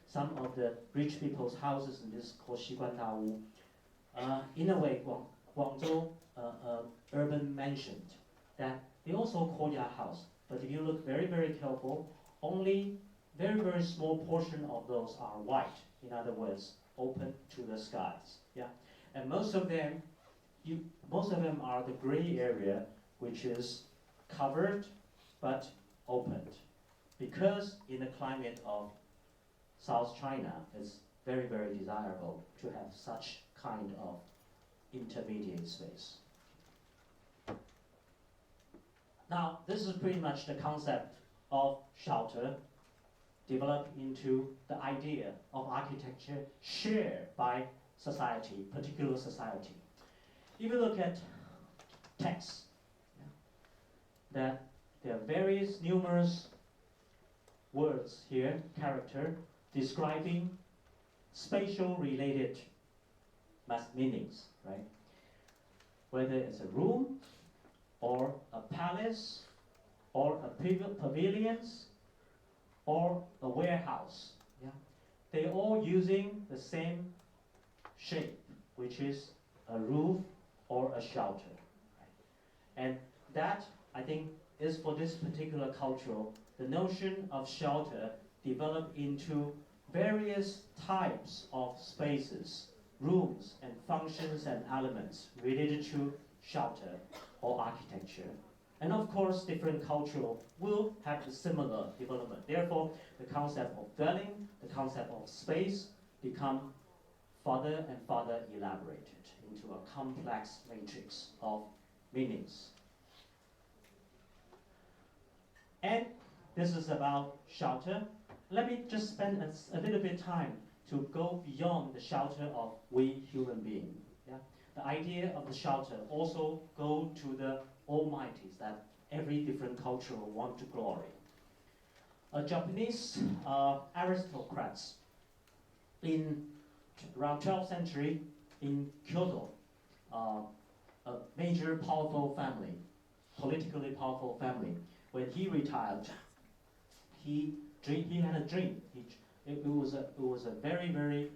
some of the rich people's houses in this called Xiguan Dawu. In a way, Guangzhou urban mentioned that they also courtyard house, but if you look very, very careful, only very, very small portion of those are white. In other words, open to the skies. Yeah, and most of them are the gray area, which is covered but opened, because in the climate of South China, it's very, very desirable to have such kind of intermediate space. Now, this is pretty much the concept of shelter developed into the idea of architecture shared by society, particular society. If you look at text, that there are various numerous words here, character, describing spatial related meanings, right? Whether it's a room, or a palace, or a pavilion, or a warehouse. Yeah? They're all using the same shape, which is a roof or a shelter. Right? And that, I think, is for this particular culture, the notion of shelter developed into various types of spaces, rooms, and functions and elements related to shelter or architecture. And of course, different cultures will have a similar development. Therefore, the concept of dwelling, the concept of space become further and further elaborated into a complex matrix of meanings. And this is about shelter. Let me just spend a little bit of time to go beyond the shelter of we human beings. Yeah? The idea of the shelter also go to the almighties that every different culture want to glory. Japanese aristocrats in around 12th century in Kyoto, a major powerful family, politically powerful family. When he retired, he had a dream. It was a very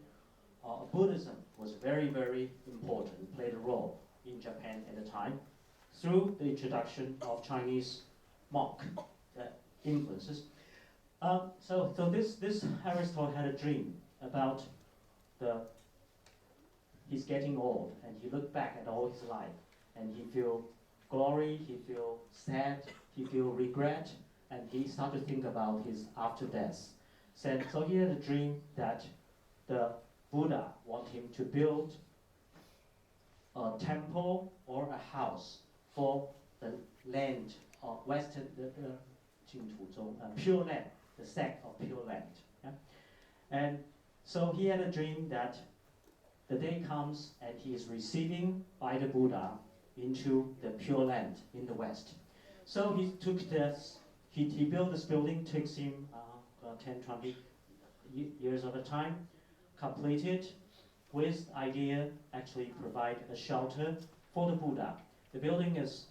Buddhism was very important, played a role in Japan at the time through the introduction of Chinese monk influences. So this Aristotle had a dream about he's getting old, and he looked back at all his life, and he feel glory, he feel sad, he feel regret, and he started to think about his after death. So he had a dream that the Buddha wanted him to build a temple or a house for the land of Western, Pure Land, the sect of Pure Land. Yeah? And so he had a dream that the day comes and he is receiving by the Buddha into the Pure Land in the West. So he took this, he built this building, takes him 10, 20 years of a time, completed with idea actually provide a shelter for the Buddha. The building is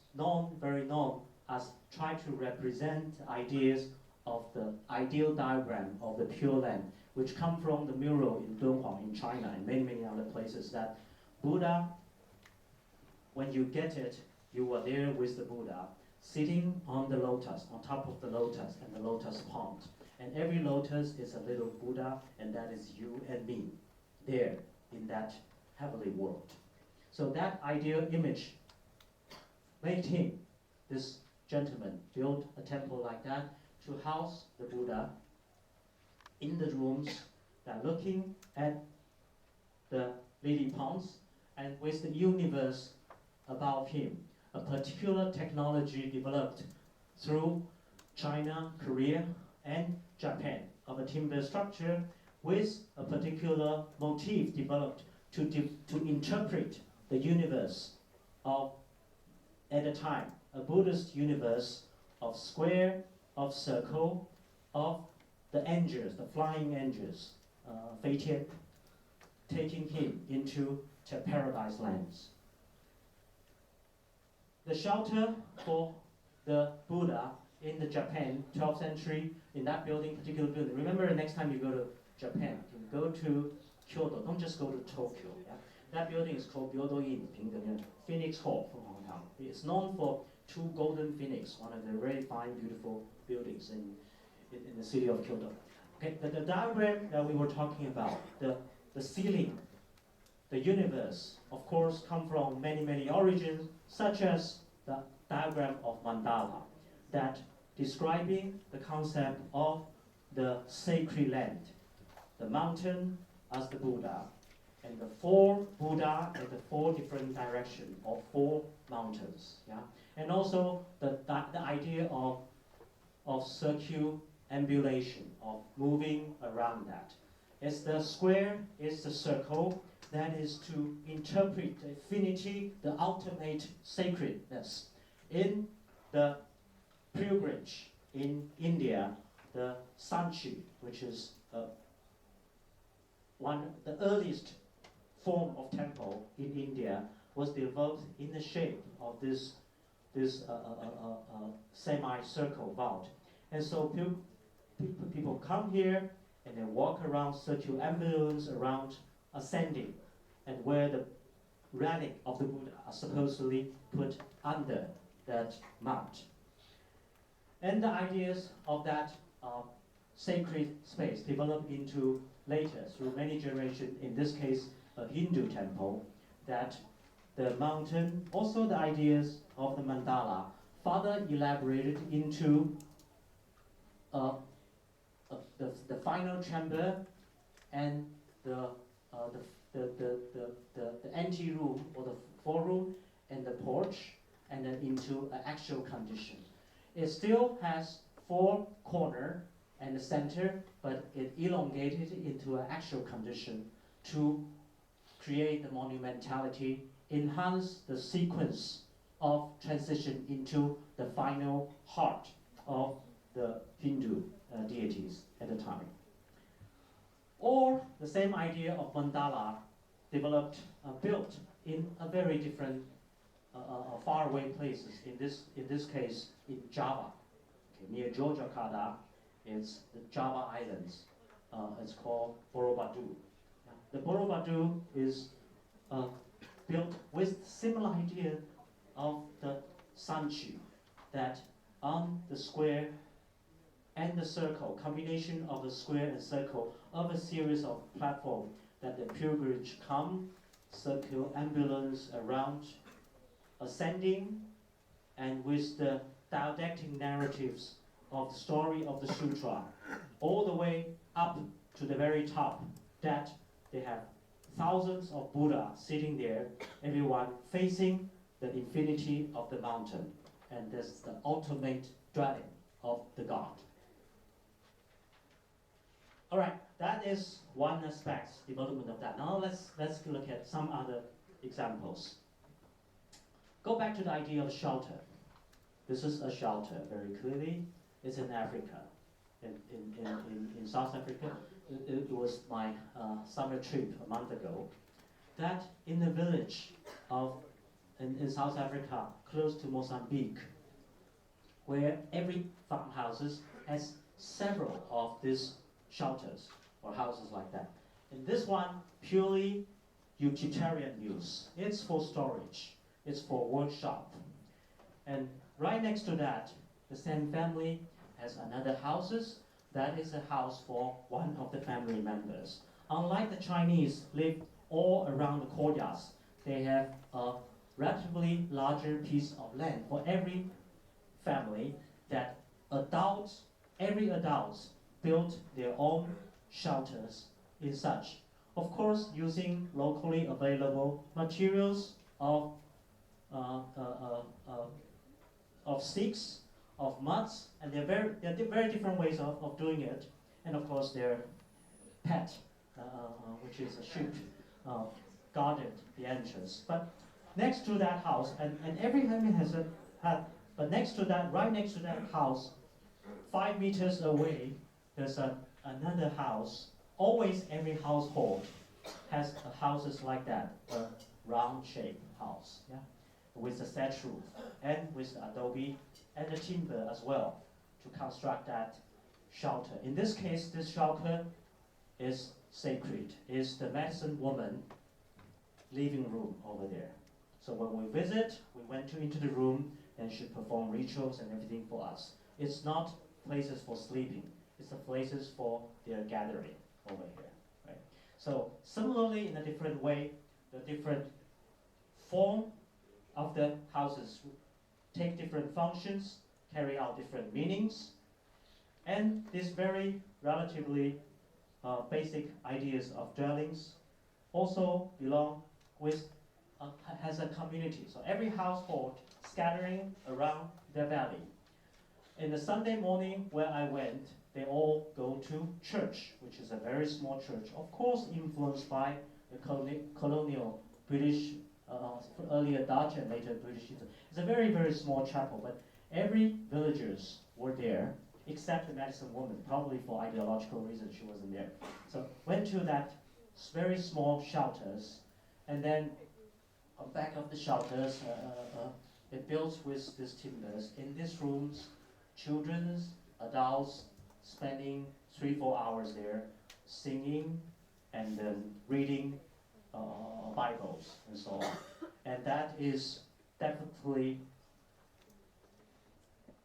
very known as try to represent ideas of the ideal diagram of the Pure Land, which come from the mural in Dunhuang in China and many other places, that Buddha, when you get it, you are there with the Buddha, sitting on the lotus, on top of the lotus and the lotus pond. And every lotus is a little Buddha, and that is you and me, there in that heavenly world. So that ideal image made him, this gentleman, build a temple like that to house the Buddha in the rooms that looking at the lily ponds and with the universe above him. A particular technology developed through China, Korea, and Japan of a timber structure with a particular motif developed to interpret the universe of, at the time, a Buddhist universe of square, of circle, of the angels, the flying angels, Fei Tian, taking him into the paradise lands. The shelter for the Buddha in the Japan, 12th century, in that building, particular building. Remember, the next time you go to Japan, you go to Kyoto, don't just go to Tokyo. Yeah? That building is called Byodo Inn, Phoenix Hall from Hong Kong. It's known for two golden phoenix, one of the very fine, beautiful buildings in the city of Kyoto. Okay, the diagram that we were talking about, the ceiling, the universe, of course, come from many origins, such as the diagram of mandala, that describing the concept of the sacred land, the mountain as the Buddha, and the four Buddha and the four different directions of four mountains. Yeah, and also the idea of circumambulation, of moving around that. It's the square, it's the circle, that is to interpret the infinity, the ultimate sacredness. In the pilgrimage in India, the Sanchi, which is the earliest form of temple in India, was developed in the shape of this semi-circle vault. And so people come here and they walk around circumambulance around ascending, and where the relic of the Buddha are supposedly put under that mount. And the ideas of that sacred space developed into later, through many generations, in this case, a Hindu temple, that the mountain, also the ideas of the mandala, further elaborated into the final chamber and the ante-room or the foreroom and the porch, and then into an actual condition. It still has four corners and the center, but it elongated into an actual condition to create the monumentality, enhance the sequence of transition into the final heart of the Hindu deities at the time. Or the same idea of mandala developed, built in a very different, faraway places. In this case, in Java, okay, near Yogyakarta, it's the Java Islands. It's called Borobudur. The Borobudur is built with similar idea of the Sanchi, that on the square and the circle, combination of the square and circle of a series of platforms that the pilgrimage come, circle, ambulance around, ascending, and with the didactic narratives of the story of the sutra, all the way up to the very top, that they have thousands of Buddha sitting there, everyone facing the infinity of the mountain, and this is the ultimate dwelling of the God. All right, that is one aspect, development of that. Now let's look at some other examples. Go back to the idea of shelter. This is a shelter, very clearly. It's in Africa, in South Africa. It was my summer trip a month ago. That in the village in South Africa, close to Mozambique, where every farmhouses has several of these shelters or houses like that. And this one, purely utilitarian use. It's for storage. It's for workshop. And right next to that, the same family has another houses. That is a house for one of the family members. Unlike the Chinese live all around the courtyards, they have a relatively larger piece of land for every family that every adult built their own shelters in such. Of course, using locally available materials of sticks, of muds, and there are very different ways of doing it. And of course, their pet, which is a sheep, guarded the entrance. But next to that house, and every family but next to that, right next to that house, 5 meters away, there's another house. Always every household has houses like that, a round-shaped house, yeah, with a thatch roof and with adobe and the timber as well to construct that shelter. In this case, this shelter is sacred. Is the medicine woman living room over there. So when we visit, we went into the room and she performed rituals and everything for us. It's not places for sleeping. It's the places for their gathering over here, right? So similarly, in a different way, the different form of the houses take different functions, carry out different meanings, and these very relatively basic ideas of dwellings also belong with has a community. So every household scattering around their valley. In the Sunday morning where I went, they all go to church, which is a very small church, of course influenced by the colonial British, earlier Dutch and later British. It's a very, very small chapel, but every villagers were there, except the medicine woman, probably for ideological reasons she wasn't there. So went to that very small shelters, and then on back of the shelters, it built with these timbers. In these rooms, children, adults, spending 3-4 hours there, singing and then reading Bibles and so on. And that is definitely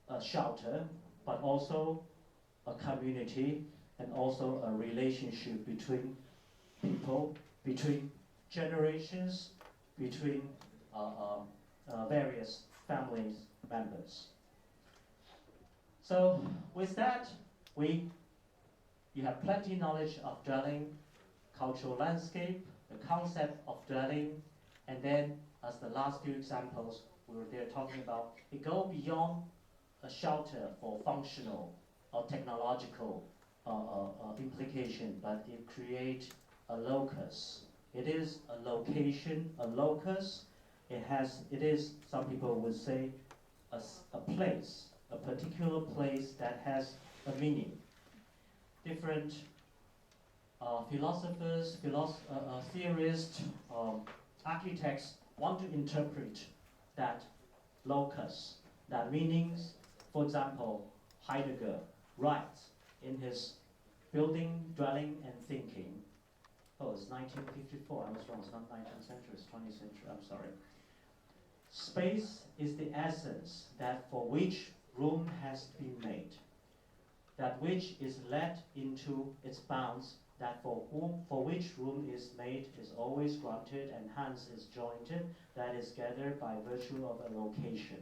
a shelter, but also a community and also a relationship between people, between generations, between various families members. So with that, you have plenty knowledge of dwelling, cultural landscape, the concept of dwelling, and then as the last few examples we were there talking about, it goes beyond a shelter for functional or technological implication, but it creates a locus. It is a location, a locus. It is, some people would say, a place, a particular place that has a meaning. different philosophers, theorists, architects want to interpret that locus, that meanings. For example, Heidegger writes in his Building, Dwelling, and Thinking. Oh, it's 1954. I was wrong. It's not 19th century. It's 20th century. I'm sorry. Space is the essence that for which room has been made, that which is let into its bounds, that for which room is made is always granted and hence is jointed, that is gathered by virtue of a location.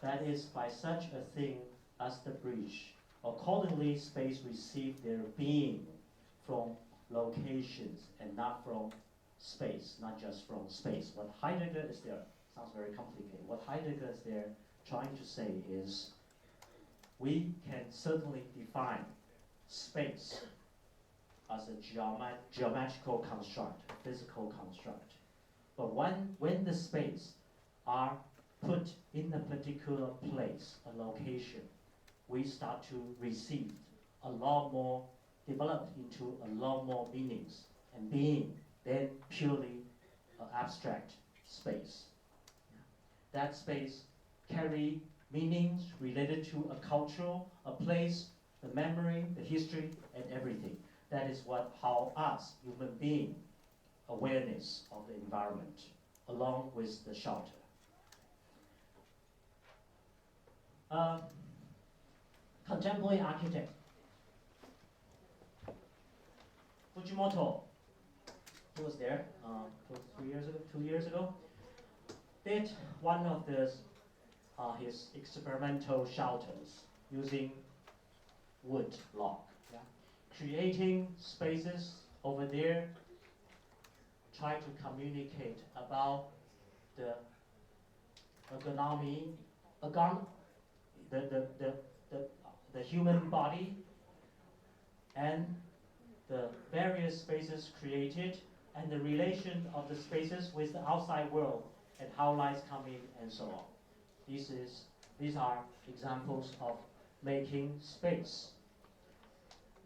That is by such a thing as the bridge. Accordingly, space received their being from locations and not from space, not just from space. What Heidegger is there, sounds very complicated. What Heidegger is there trying to say is we can certainly define space as a geometrical construct, a physical construct. But when the space are put in a particular place, a location, we start to receive a lot more, developed into a lot more meanings and being than purely abstract space. That space carry meanings related to a culture, a place, the memory, the history, and everything. That is how us, human being, awareness of the environment, along with the shelter. Contemporary architect Fujimoto, who was there 2 years ago, did one of his experimental shelters using wood log, creating spaces over there, try to communicate about the ergonomy, the human body, and the various spaces created, and the relation of the spaces with the outside world, and how lights come in, and so on. These are examples of making space.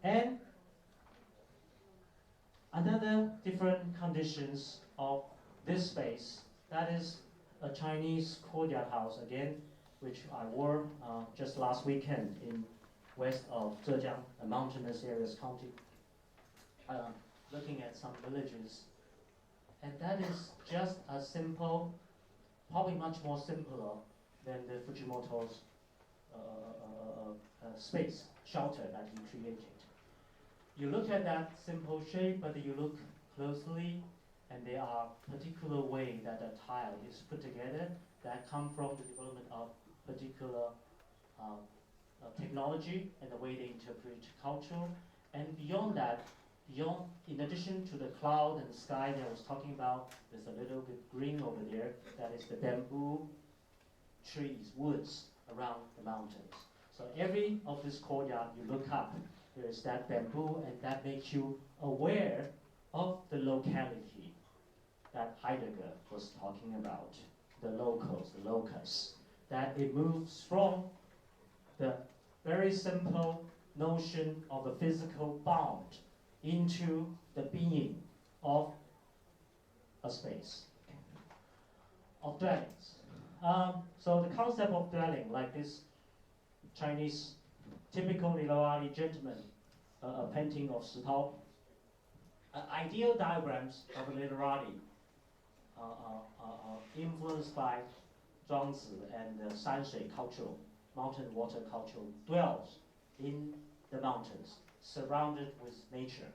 And another different conditions of this space, that is a Chinese courtyard house again, which I wore just last weekend in west of Zhejiang, a mountainous areas county, looking at some villages. And that is just a simple, probably much more simpler than the Fujimoto's space, shelter that he created. You look at that simple shape, but you look closely, and there are particular way that a tile is put together that come from the development of particular technology and the way they interpret culture. And beyond that, in addition to the cloud and the sky that I was talking about, there's a little bit green over there. That is the bamboo trees, woods around the mountains. So every of this courtyard you look up, there is that bamboo, and that makes you aware of the locality that Heidegger was talking about, the locals, the locus, that it moves from the very simple notion of a physical bound into the being of a space, of dwellings. So the concept of dwelling, like this Chinese typical literary gentleman, a painting of Shi Tao, ideal diagrams of literary influenced by Zhuangzi and the Sanshui culture, mountain water culture, dwells in the mountains, surrounded with nature.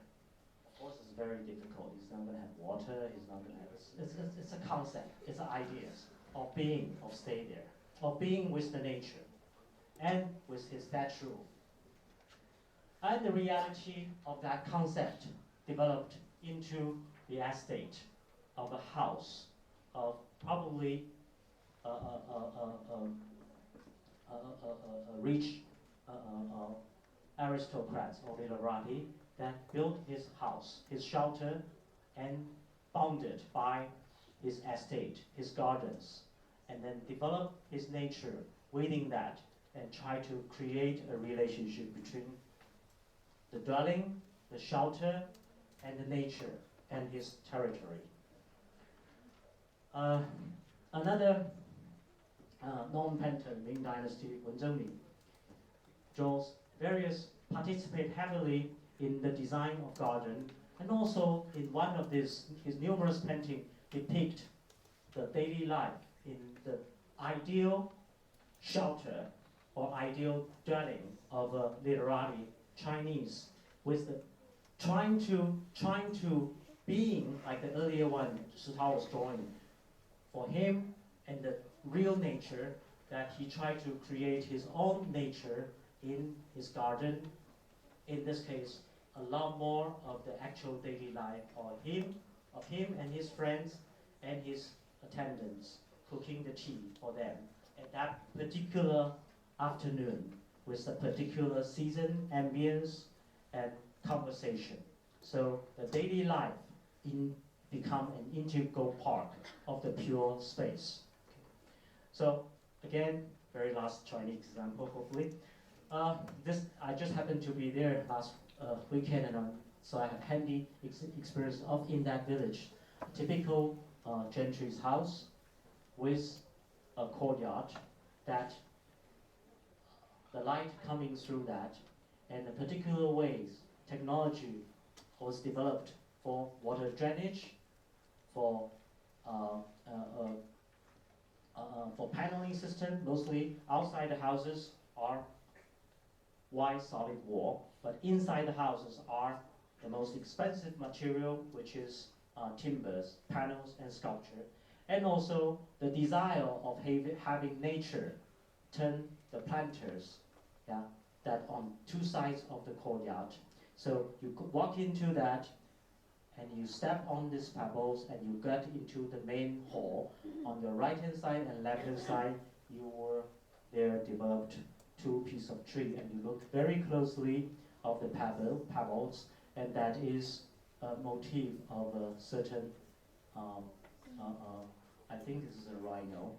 Of course, it's very difficult. He's not going to have water. He's not going to have. It's a concept. It's ideas of being, of stay there, of being with the nature, and with his statue. And the reality of that concept developed into the estate of a house of probably a rich aristocrat or literati that built his house, his shelter, and bounded by his estate, his gardens, and then develop his nature within that and try to create a relationship between the dwelling, the shelter, and the nature, and his territory. Another non-painter, Ming Dynasty, Wen Zhongli, participate heavily in the design of garden, and also in one of his numerous paintings depict the daily life in the ideal shelter or ideal dwelling of a literary Chinese, with the trying to being like the earlier one Shi Tao was drawing for him, and the real nature that he tried to create his own nature in his garden. In this case, a lot more of the actual daily life of him and his friends and his attendants cooking the tea for them at that particular afternoon with the particular season, ambience, and conversation. So the daily life become an integral part of the pure space. So again, very last Chinese example, hopefully. I just happened to be there last weekend, and so I have handy experience of in that village. Typical gentry's house with a courtyard that the light coming through that, and the particular ways technology was developed for water drainage, for paneling system. Mostly outside the houses are white solid wall, but inside the houses are the most expensive material, which is timbers, panels, and sculpture. And also the desire of having nature turn the planters, that on two sides of the courtyard. So you could walk into that, and you step on these pebbles, and you get into the main hall. On the right-hand side and left-hand side, you were there developed two pieces of tree, and you look very closely of the pebbles, and that is a motif of a certain, I think this is a rhino.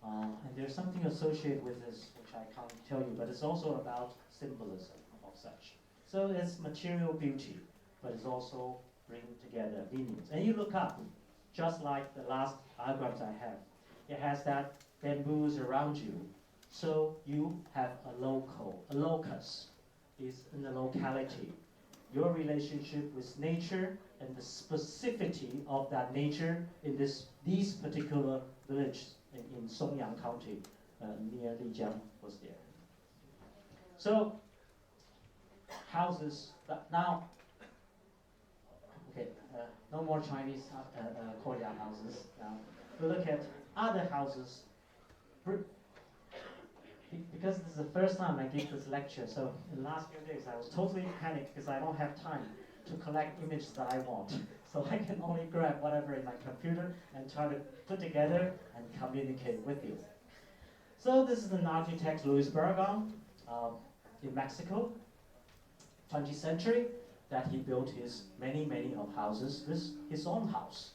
And there's something associated with this which I can't tell you, but it's also about symbolism of such. So it's material beauty, but it's also bring together meanings. And you look up, just like the last diagrams I have, it has that bamboos around you. So you have a locus is in the locality. Your relationship with nature and the specificity of that nature in these particular villages in Songyang County, near Lijiang was there. So houses, now, okay, no more Chinese courtyard houses. Now we look at other houses. Because this is the first time I give this lecture, so in the last few days I was totally panicked because I don't have time to collect images that I want. So I can only grab whatever in my computer and try to put together and communicate with you. So this is an architect, Luis Barragan, in Mexico, 20th century, that he built his many of houses. This his own house.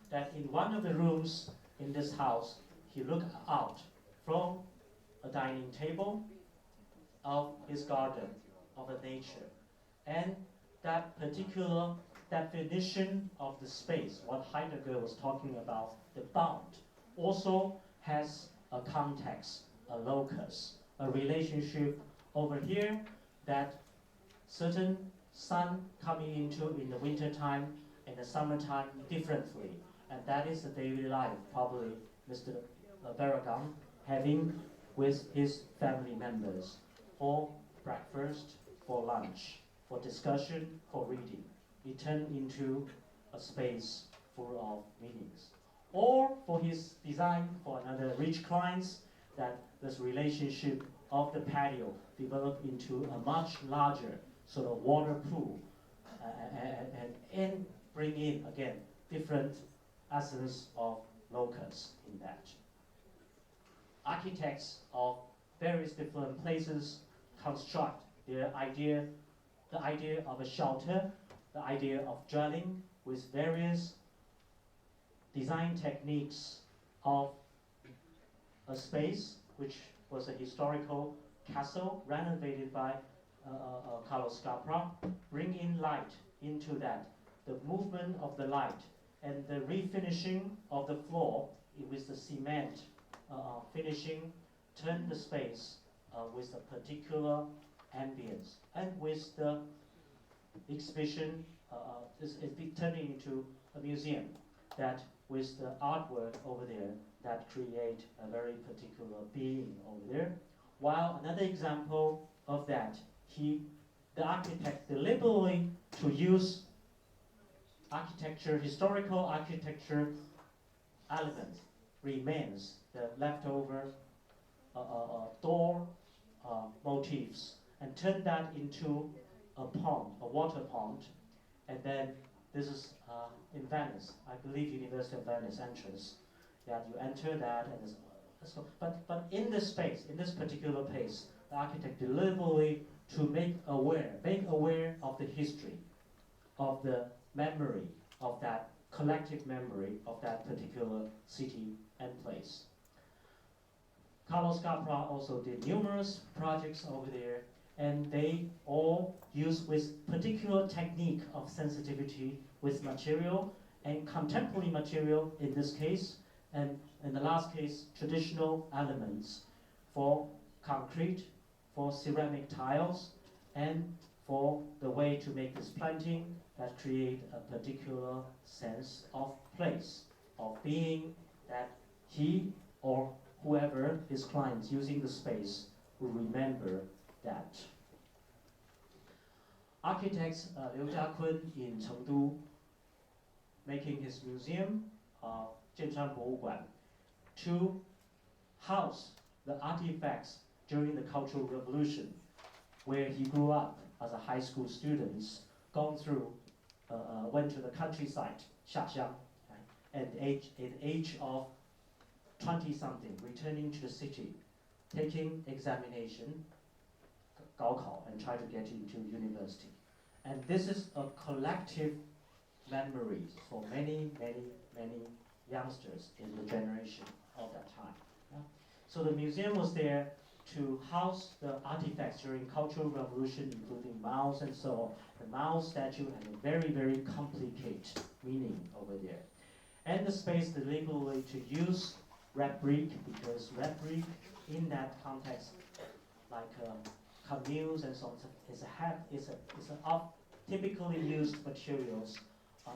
That in one of the rooms in this house, he looked out from a dining table of his garden, of a nature. And that particular definition of the space, what Heidegger was talking about, the bound, also has a context, a locus, a relationship over here that certain sun coming into in the winter time and the summertime differently. And that is the daily life, probably Mr. Barragan having with his family members for breakfast, for lunch, for discussion, for reading. It turned into a space full of meanings. Or for his design for another rich clients, that this relationship of the patio developed into a much larger sort of water pool and bring in, again, different essence of locus in that. Architects of various different places construct the idea of a shelter, the idea of dwelling with various design techniques of a space which was a historical castle renovated by Carlos Capra, bring in light into that, the movement of the light, and the refinishing of the floor with the cement finishing, turn the space with a particular ambience, and with the exhibition is turning into a museum that with the artwork over there that create a very particular being over there. While another example of that, the architect deliberately to use architecture, historical architecture elements, remains, the leftover door motifs, and turn that into a pond, a water pond, and then this is in Venice, I believe University of Venice entrance, that you enter that and but in this space, in this particular place, the architect deliberately to make aware of the history, of the memory, of that collective memory of that particular city and place. Carlos Capra also did numerous projects over there, and they all use with particular technique of sensitivity with material and contemporary material in this case, and in the last case, traditional elements for concrete, for ceramic tiles, and for the way to make this planting that create a particular sense of place, of being, that he or whoever his clients using the space will remember that. Architects Liu Jiakun in Chengdu making his museum, Jianshan Boguguan, to house the artifacts during the Cultural Revolution, where he grew up as a high school student, gone through, went to the countryside, Xiaxiang, right? At the age of 20-something, returning to the city, taking examination, 高考, and try to get into university. And this is a collective memory for many, many, many youngsters in the generation of that time. Yeah? So the museum was there to house the artifacts during Cultural Revolution, including Mao's and so on. The Mao statue has a very, very complicated meaning over there. And the space deliberately to use red brick, because red brick in that context, like communes and so on, is typically used materials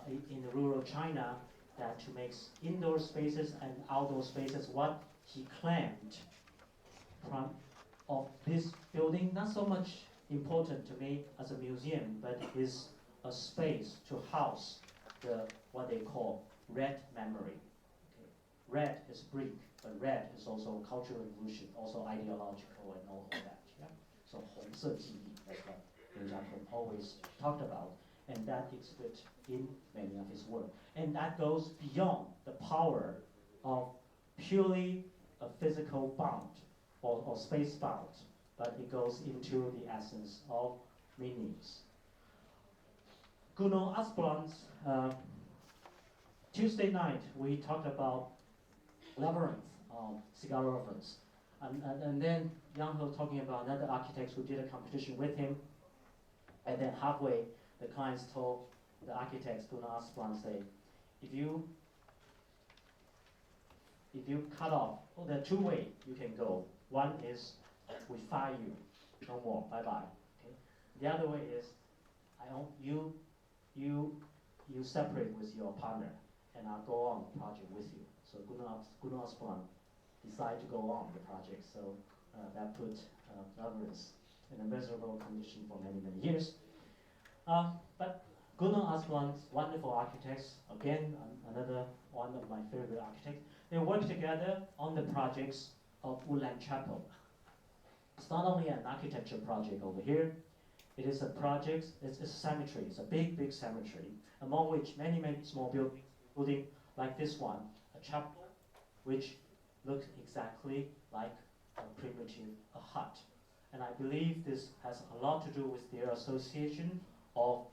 in the rural China that to make indoor spaces and outdoor spaces. What he claimed from of this building, not so much important to me as a museum, but is a space to house the what they call red memory. Okay. Red is brick, but red is also cultural revolution, also ideological and all of that. Yeah? So 红色记忆, that's what Liu Jiakun always talked about, and that exhibit in many of his work. And that goes beyond the power of purely a physical bound or space bound, but it goes into the essence of meanings. Gunnar Asplund's Tuesday night, we talked about Labyrinth, cigar reference. And then Yang He talking about another architect who did a competition with him. And then halfway, the clients told the architects, Gunnar Asplund, say, if you cut off, well, there are two ways you can go. One is we fire you, no more, bye-bye. Okay? The other way is you separate with your partner, and I'll go on the project with you. So Gunnar Asplund decided to go on the project. So that put Labyrinth in a miserable condition for many, many years. But Gunnar Asplund's wonderful architects, again, another one of my favorite architects, they work together on the projects of Woodland Chapel. It's not only an architecture project over here, it is a project, it's a cemetery, it's a big, big cemetery, among which many, many small buildings, including like this one, a chapel, which looks exactly like a primitive hut. And I believe this has a lot to do with their association of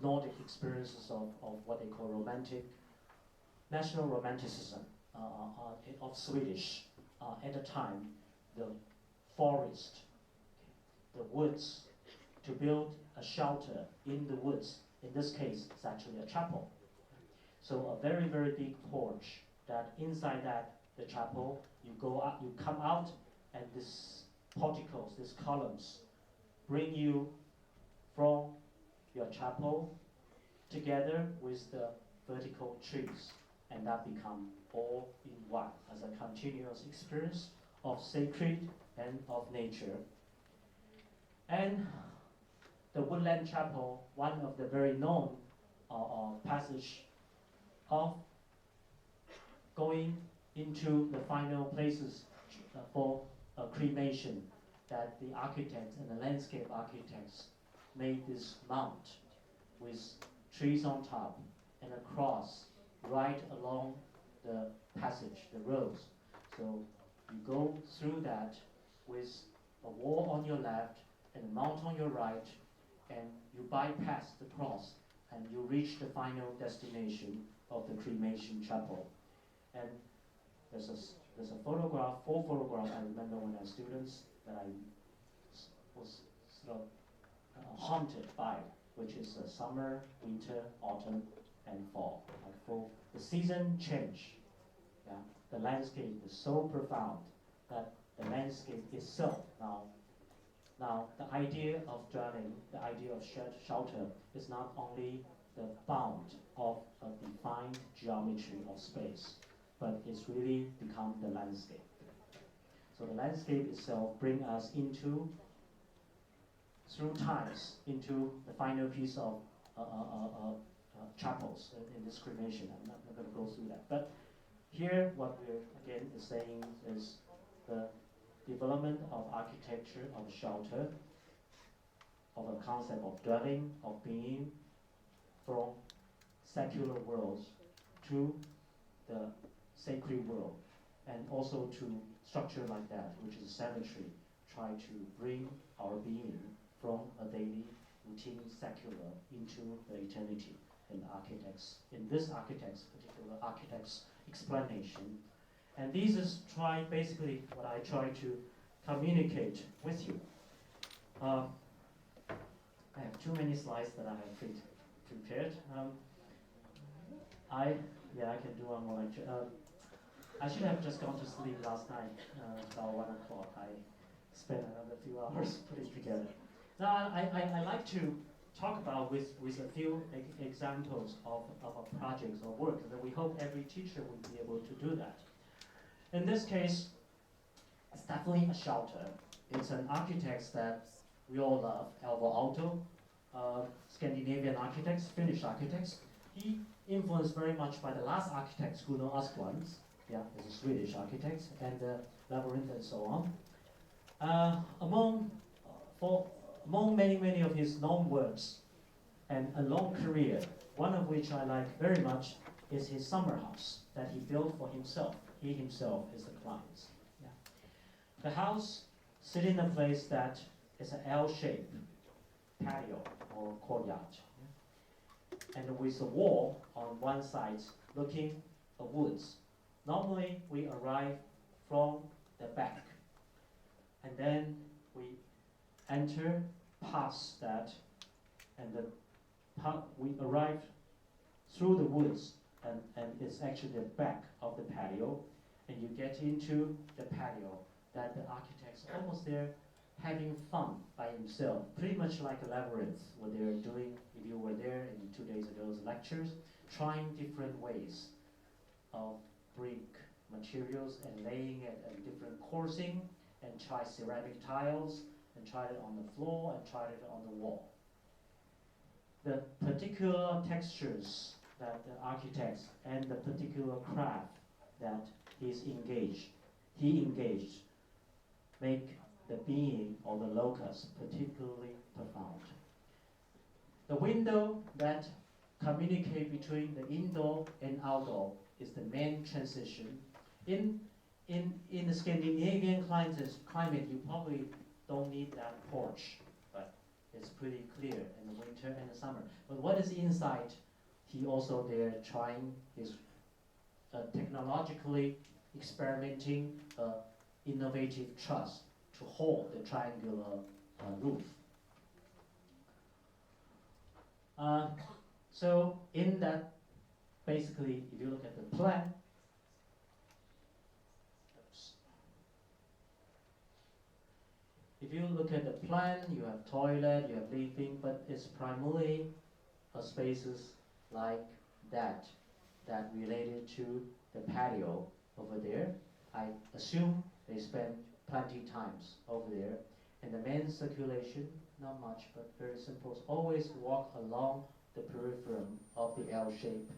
Nordic experiences of what they call national romanticism of Swedish. At the time, the forest the woods to build a shelter in the woods. In this case, it's actually a chapel. So a very, very big porch that inside that, the chapel, you go out, you come out, and these porticos, these columns, bring you from your chapel together with the vertical trees, and that become all in one as a continuous experience of sacred and of nature. And the Woodland Chapel, one of the very known passage of going into the final places for cremation, that the architects and the landscape architects made this mount with trees on top and a cross right along the passage, the roads. So you go through that with a wall on your left and a mount on your right, and you bypass the cross and you reach the final destination of the cremation chapel. And there's a photograph, four photographs I remember when I was students that I was sort of haunted by, which is summer, winter, autumn, and fall. Like for the season change, yeah, the landscape is so profound that the landscape itself now the idea of dwelling, the idea of shelter is not only the bound of a defined geometry of space, but it's really become the landscape. So the landscape itself brings us into, through times, into the final piece of chapels in this cremation. I'm not going to go through that. But here, what we're again is saying is the development of architecture, of shelter, of a concept of dwelling, of being, from secular worlds to the sacred world, and also to structure like that, which is cemetery, try to bring our being from a daily routine secular into the eternity in this architect's particular architect's explanation. And this is basically what I try to communicate with you. I have too many slides that I have prepared. I can do one more lecture. I should have just gone to sleep last night, about 1 o'clock. I spent another few hours putting together. Now, I like to talk about with a few examples of projects or work, and we hope every teacher will be able to do that. In this case, it's definitely a shelter. It's an architect that we all love, Alvar Aalto, Scandinavian architects, Finnish architects. He influenced very much by the last architects, Gunnar Asplund, is a Swedish architect, and Labyrinth and so on. Among many of his known works and a long career, one of which I like very much is his summer house that he built for himself. He himself is the client. Yeah. The house sits in a place that is an L-shaped patio or courtyard, and with a wall on one side looking at woods. Normally we arrive from the back, and then we enter past that, and we arrive through the woods, and it's actually the back of the patio, and you get into the patio that the architect's almost there having fun by himself, pretty much like a labyrinth, what they're doing, if you were there in 2 days ago's lectures, trying different ways of brick materials and laying it and different coursing, and try ceramic tiles, and tried it on the floor, and tried it on the wall. The particular textures that the architects and the particular craft that he engaged, make the being or the locus particularly profound. The window that communicate between the indoor and outdoor is the main transition. In the Scandinavian climate, you probably don't need that porch, but it's pretty clear in the winter and the summer. But what is inside? He also there trying his technologically experimenting innovative truss to hold the triangular roof. So in that, basically, if you look at the plan, if you look at the plan, you have toilet, you have living, but it's primarily spaces like that related to the patio over there. I assume they spend plenty times over there. And the main circulation, not much, but very simple. Always walk along the periphery of the L-shaped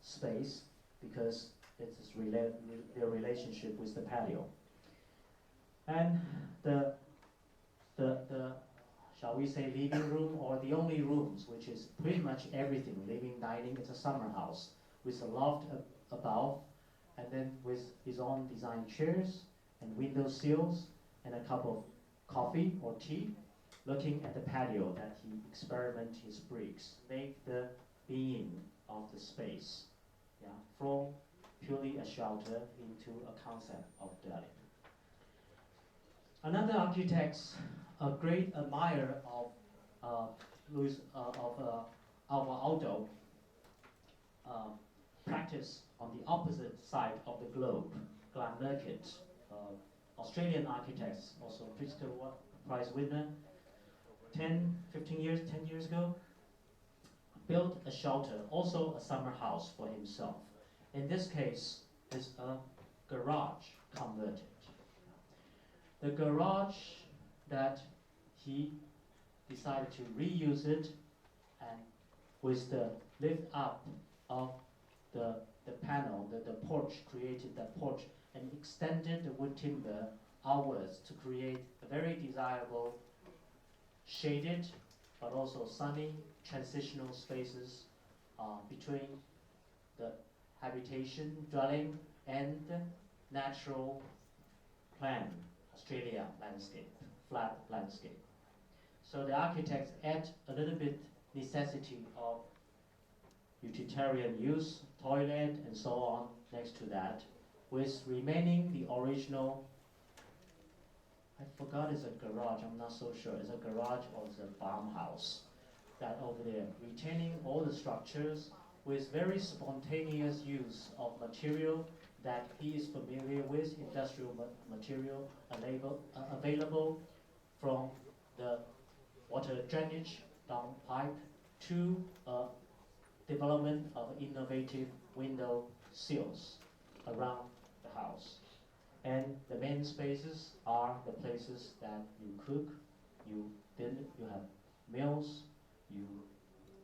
space because it's their relationship with the patio. And the shall we say living room, or the only rooms, which is pretty much everything, living, dining, it's a summer house with a loft above, and then with his own designed chairs and window sills and a cup of coffee or tea, looking at the patio that he experiment his bricks, make the being of the space, from purely a shelter into a concept of dwelling. Another architect, a great admirer of Alvar Aalto, practice on the opposite side of the globe. Glenn Murcutt, Australian architects, also Pritzker Prize winner, 10 years ago, built a shelter, also a summer house for himself. In this case, it's a garage converted. The garage that he decided to reuse it, and with the lift up of the panel, the porch, created that porch and extended the wood timber outwards to create a very desirable shaded but also sunny transitional spaces between the habitation, dwelling, and natural plan, Australia landscape, flat landscape. So the architects add a little bit necessity of utilitarian use, toilet, and so on next to that, with remaining the original, I forgot it's a garage, I'm not so sure, it's a garage or it's a farmhouse, that over there, retaining all the structures with very spontaneous use of material that he is familiar with, industrial material available from the water drainage down pipe to development of innovative window sills around the house. And the main spaces are the places that you cook, you have meals, you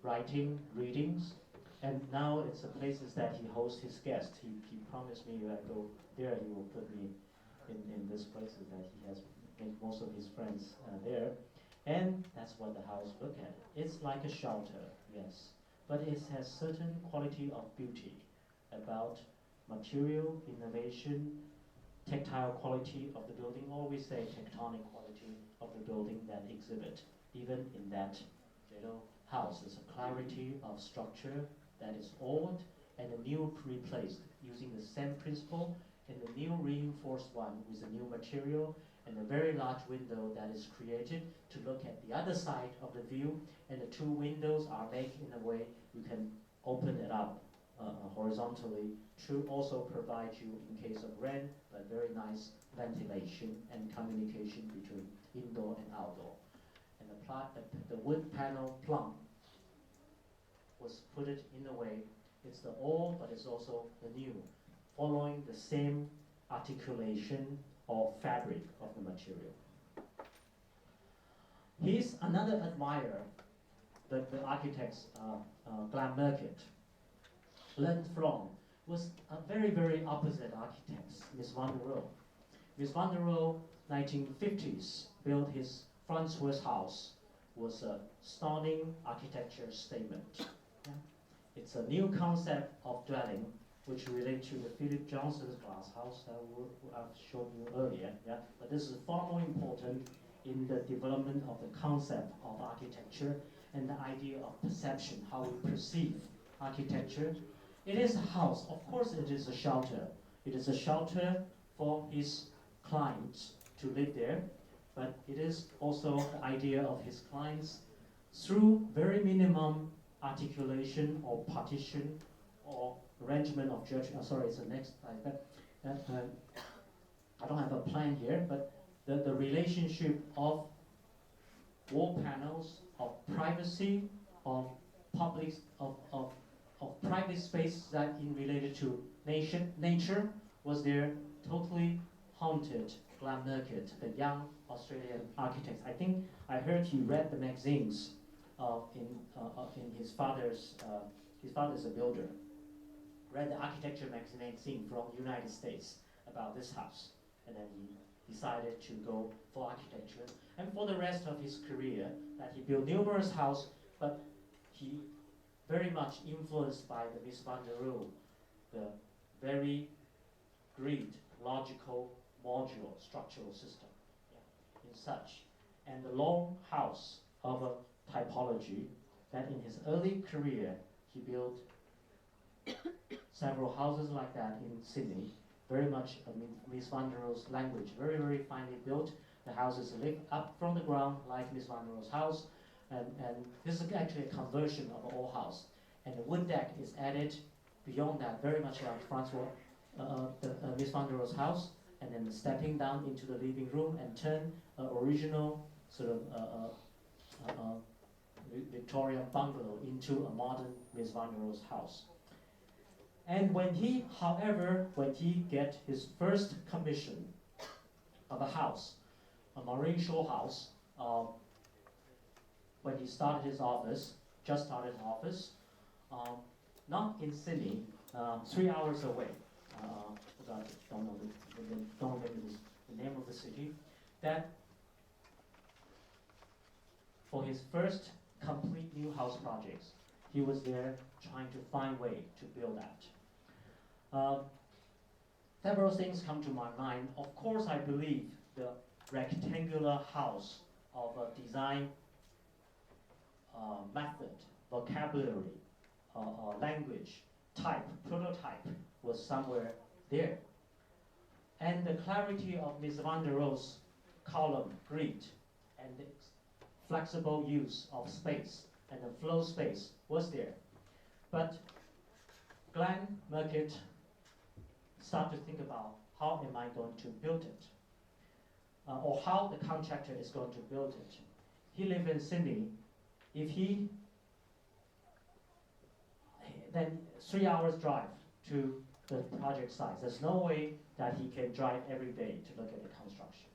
writing, readings, and now it's the places that he hosts his guests. He promised me when I go there, he will put me in this places that he has made most of his friends there. And that's what the house look at. It's like a shelter, yes, but it has certain quality of beauty about material innovation, tactile quality of the building, or we say tectonic quality of the building that exhibit. Even in that little house, there's a clarity of structure that is old and the new replaced using the same principle, and the new reinforced one with a new material, and a very large window that is created to look at the other side of the view, and the two windows are made in a way you can open it up horizontally to also provide you, in case of rain, but very nice ventilation and communication between indoor and outdoor. And the wood panel plumb was put it in a way, it's the old, but it's also the new, following the same articulation or fabric of the material. He's another admirer, the architects, Glenn Murcutt. Glenn Flom was a very, very opposite architect, Miss Van der Rohe. Miss Van der Rohe, 1950s, built his Farnsworth house, was a stunning architecture statement. Yeah? It's a new concept of dwelling, which relates to the Philip Johnson's glass house that I've shown you earlier. Yeah? But this is far more important in the development of the concept of architecture and the idea of perception, how we perceive architecture. It is a house, of course it is a shelter. It is a shelter for his clients to live there, but it is also the idea of his clients through very minimum articulation or partition or arrangement of judgment. Sorry, it's the next slide. But I don't have a plan here, but the relationship of wall panels, of privacy, of public, of private space that in related to nature was there totally haunted Glenn Murcutt, the young Australian architect. I think I heard he read the magazines in his father's a builder. Read the architecture magazine from the United States about this house, and then he decided to go for architecture. And for the rest of his career, that he built numerous houses, but he very much influenced by the Mies van der Rohe, the very grid, logical, modular, structural system, in such. And the long house of a typology that in his early career, he built several houses like that in Sydney, very much Mies van der Rohe's language, very, very finely built. The houses lift up from the ground like Mies van der Rohe's house, and this is actually a conversion of an old house. And the wood deck is added beyond that, very much like Francois, Mies van der Rohe's house, and then stepping down into the living room and turn original sort of Victorian bungalow into a modern Mies van der Rohe's house. And when he get his first commission of a house, a Marine Shore house, when he started his office, not in Sydney, 3 hours away. Don't remember the name of the city. That for his first complete new house projects, he was there trying to find way to build that. Several things come to my mind. Of course, I believe the rectangular house of a design method, vocabulary, language, type, prototype was somewhere there. And the clarity of Mies van der Rohe's column, grid, and the flexible use of space and the flow space was there. But Glenn Murcutt started to think about how am I going to build it, or how the contractor is going to build it. He lived in Sydney. If he then 3 hours drive to the project site. There's no way that he can drive every day to look at the construction.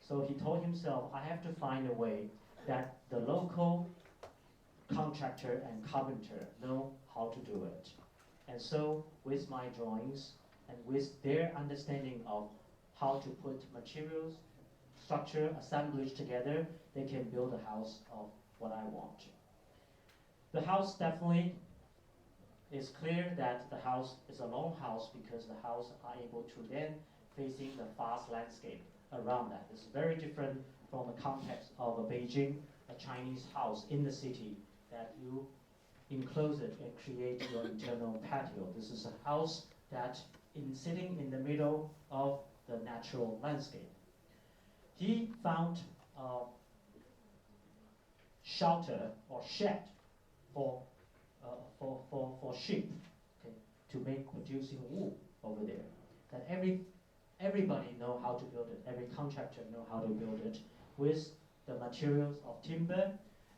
So he told himself, I have to find a way that the local contractor and carpenter know how to do it. And so with my drawings and with their understanding of how to put materials, structure, assemblage together, they can build a house of what I want. The house definitely is clear that the house is a long house because the house are able to then facing the vast landscape around that. It's very different from the context of a Beijing, a Chinese house in the city that you enclose it and create your internal patio. This is a house that is sitting in the middle of the natural landscape. He found shelter or shed for sheep, okay, to make producing wool over there. That everybody know how to build it. Every contractor know how to build it with the materials of timber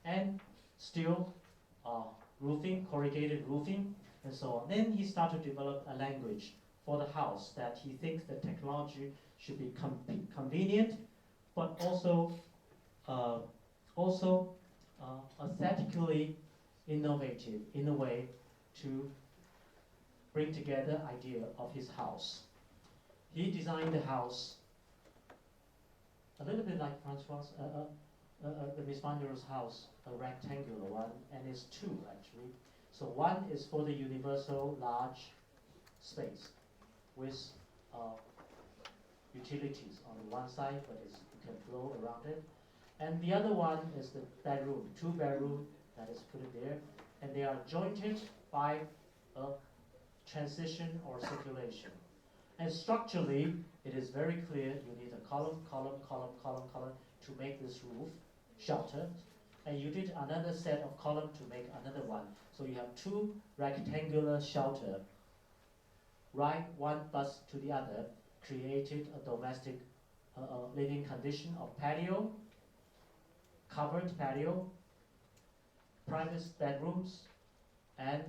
and steel roofing, corrugated roofing, and so on. Then he started to develop a language for the house that he thinks the technology should be convenient, but also aesthetically innovative in a way to bring together idea of his house. He designed the house a little bit like Francois, the Mies van der Rohe's house, a rectangular one, and it's two actually. So one is for the universal large space with utilities on the one side, but you can flow around it. And the other one is the bedroom, 2 bedroom that is put in there, and they are jointed by a transition or circulation. And structurally, it is very clear you need a column, column, column, column, column to make this roof shelter. And you did another set of column to make another one. So you have two rectangular shelter, right one bus to the other, created a domestic living condition of patio, covered patio, private bedrooms, and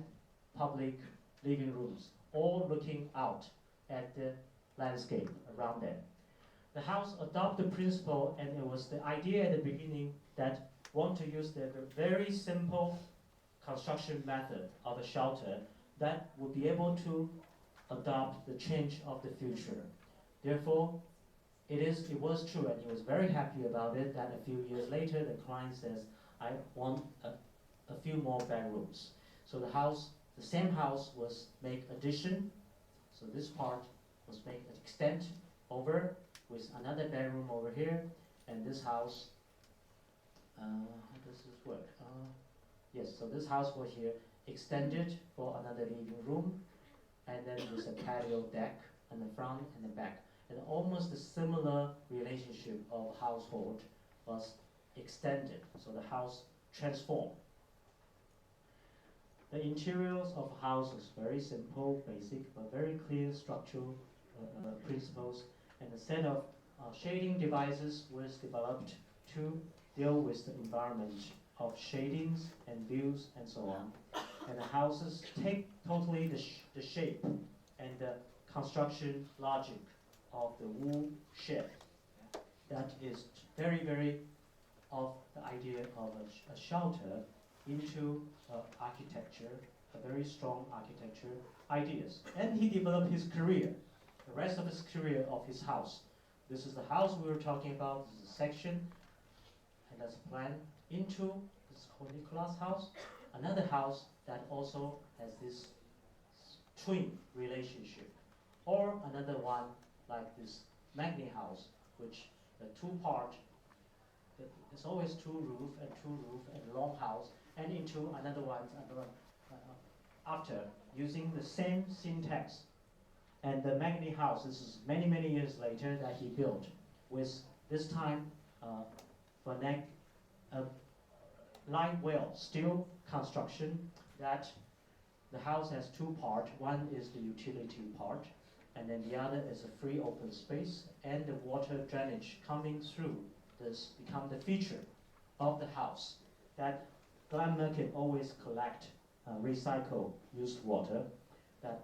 public living rooms, all looking out at the landscape around them. The house adopted the principle, and it was the idea at the beginning that want to use the very simple construction method of a shelter that would be able to adopt the change of the future. Therefore, it was true, and he was very happy about it, that a few years later the client says, I want a few more bedrooms. So the same house was made addition. So this part was made an extent over with another bedroom over here, and this house, how does this work? Yes, so this house was here extended for another living room, and then with a patio deck in the front and the back. And almost a similar relationship of household was extended, so the house transformed. The interiors of the house is very simple, basic, but very clear structural principles, and a set of shading devices was developed to deal with the environment of shadings and views and so on. And the houses take totally the shape and the construction logic of the wool shed. That is very, very of the idea of a shelter into architecture, a very strong architecture ideas. And he developed his career, the rest of his career of his house. This is the house we were talking about, this is a section, and that's a plan into this called Nicholas house, another house that also has this twin relationship, or another one like this Magni house, which the two part, there's always two roof and long house, and into another one after using the same syntax. And the Magni house, this is many, many years later that he built with this time light well steel construction, that the house has two parts. One is the utility part, and then the other is a free open space, and the water drainage coming through this become the feature of the house, that Glenmark can always collect recycle used water, that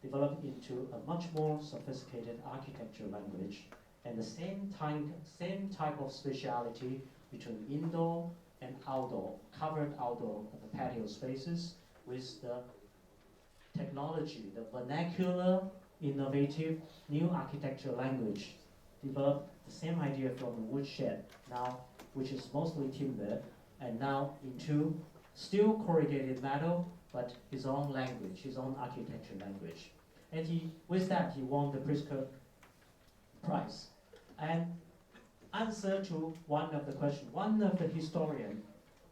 developed into a much more sophisticated architecture language, and the same type of speciality between indoor and outdoor, covered outdoor patio spaces, with the technology, the vernacular, innovative, new architecture language, developed the same idea from the woodshed now, which is mostly timber, and now into still corrugated metal, but his own language, his own architecture language. And with that, he won the Pritzker Prize. And answer to one of the questions, one of the historian,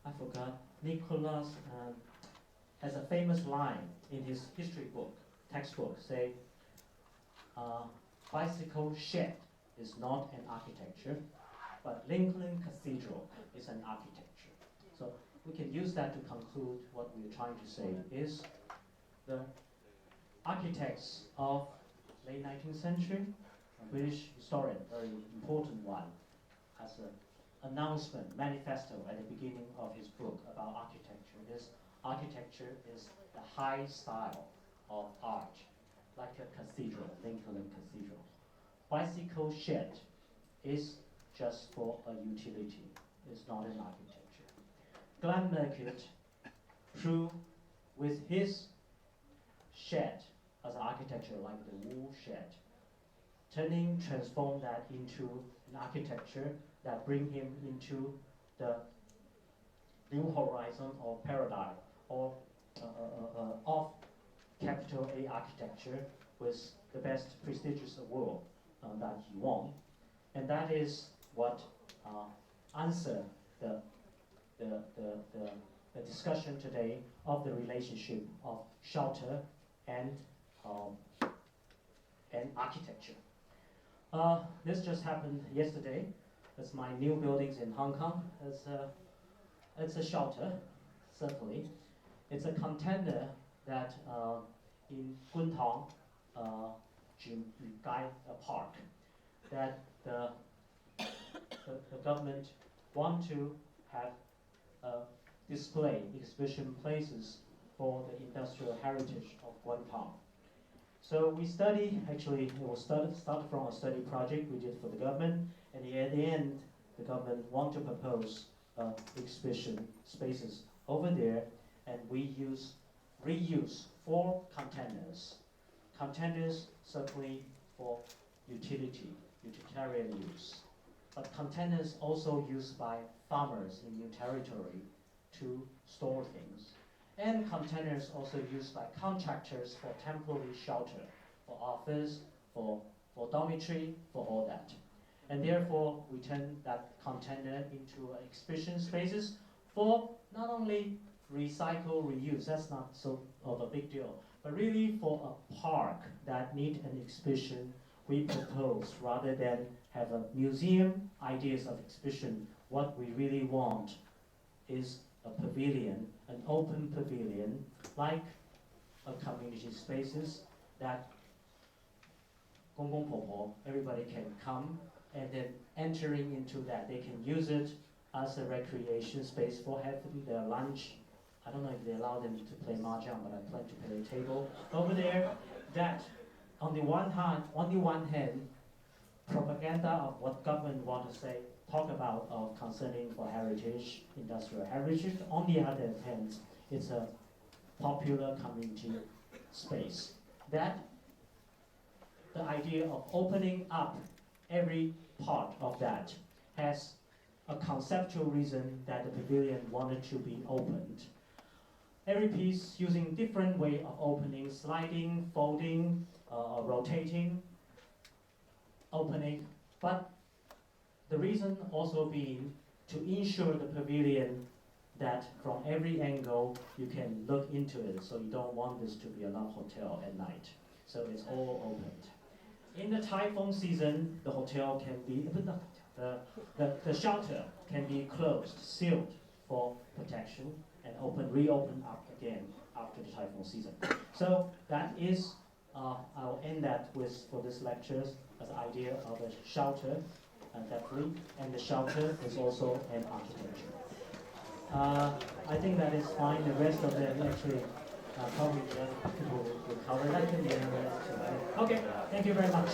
I forgot, Nicholas, has a famous line in his history book, textbook, say, bicycle shed is not an architecture, but Lincoln Cathedral is an architecture. So we can use that to conclude what we're trying to say is the architects of late 19th century, a British historian, very important one, as an announcement, manifesto at the beginning of his book about architecture. This architecture is the high style of art, like a cathedral, Lincoln Cathedral. Bicycle shed is just for a utility, it's not an architecture. Glenmark proved with his shed as an architecture like the wool shed, transform that into an architecture that bring him into the new horizon or paradigm or of capital A architecture with the best prestigious award that he won. And that is what answer the discussion today of the relationship of shelter and and architecture. This just happened yesterday. It's my new buildings in Hong Kong. It's a shelter, certainly. It's a contender that in Kwun Tong, Gai Park, that the government want to have display exhibition places for the industrial heritage of Guangdong. So we study, actually it was started from a study project we did for the government, and at the end the government want to propose exhibition spaces over there, and we reuse 4 containers. Containers certainly for utilitarian use, but containers also used by farmers in new territory to store things. And containers also used by contractors for temporary shelter, for office, for dormitory, for all that. And therefore, we turn that container into exhibition spaces for not only recycle, reuse, that's not so of a big deal, but really for a park that need an exhibition, we propose, rather than have a museum ideas of exhibition, what we really want is a pavilion, an open pavilion, like a community spaces that everybody can come, and then entering into that, they can use it as a recreation space for having their lunch. I don't know if they allow them to play mahjong, but I plan to play a table over there. That, on the one hand, propaganda of what government want to say, talk about concerning for heritage, industrial heritage. On the other hand, it's a popular community space. That the idea of opening up every part of that has a conceptual reason that the pavilion wanted to be opened. Every piece using different way of opening, sliding, folding, rotating, opening, but the reason also being to ensure the pavilion that from every angle you can look into it, so you don't want this to be a love hotel at night. So it's all opened. In the typhoon season, the hotel can be, the shelter can be closed, sealed for protection, and reopen up again after the typhoon season. So that is, I'll end that with, for this lecture, as an idea of a shelter, definitely, and the shelter is also an architecture. I think that is fine. The rest of them actually probably people will cover that in the end. Okay, thank you very much.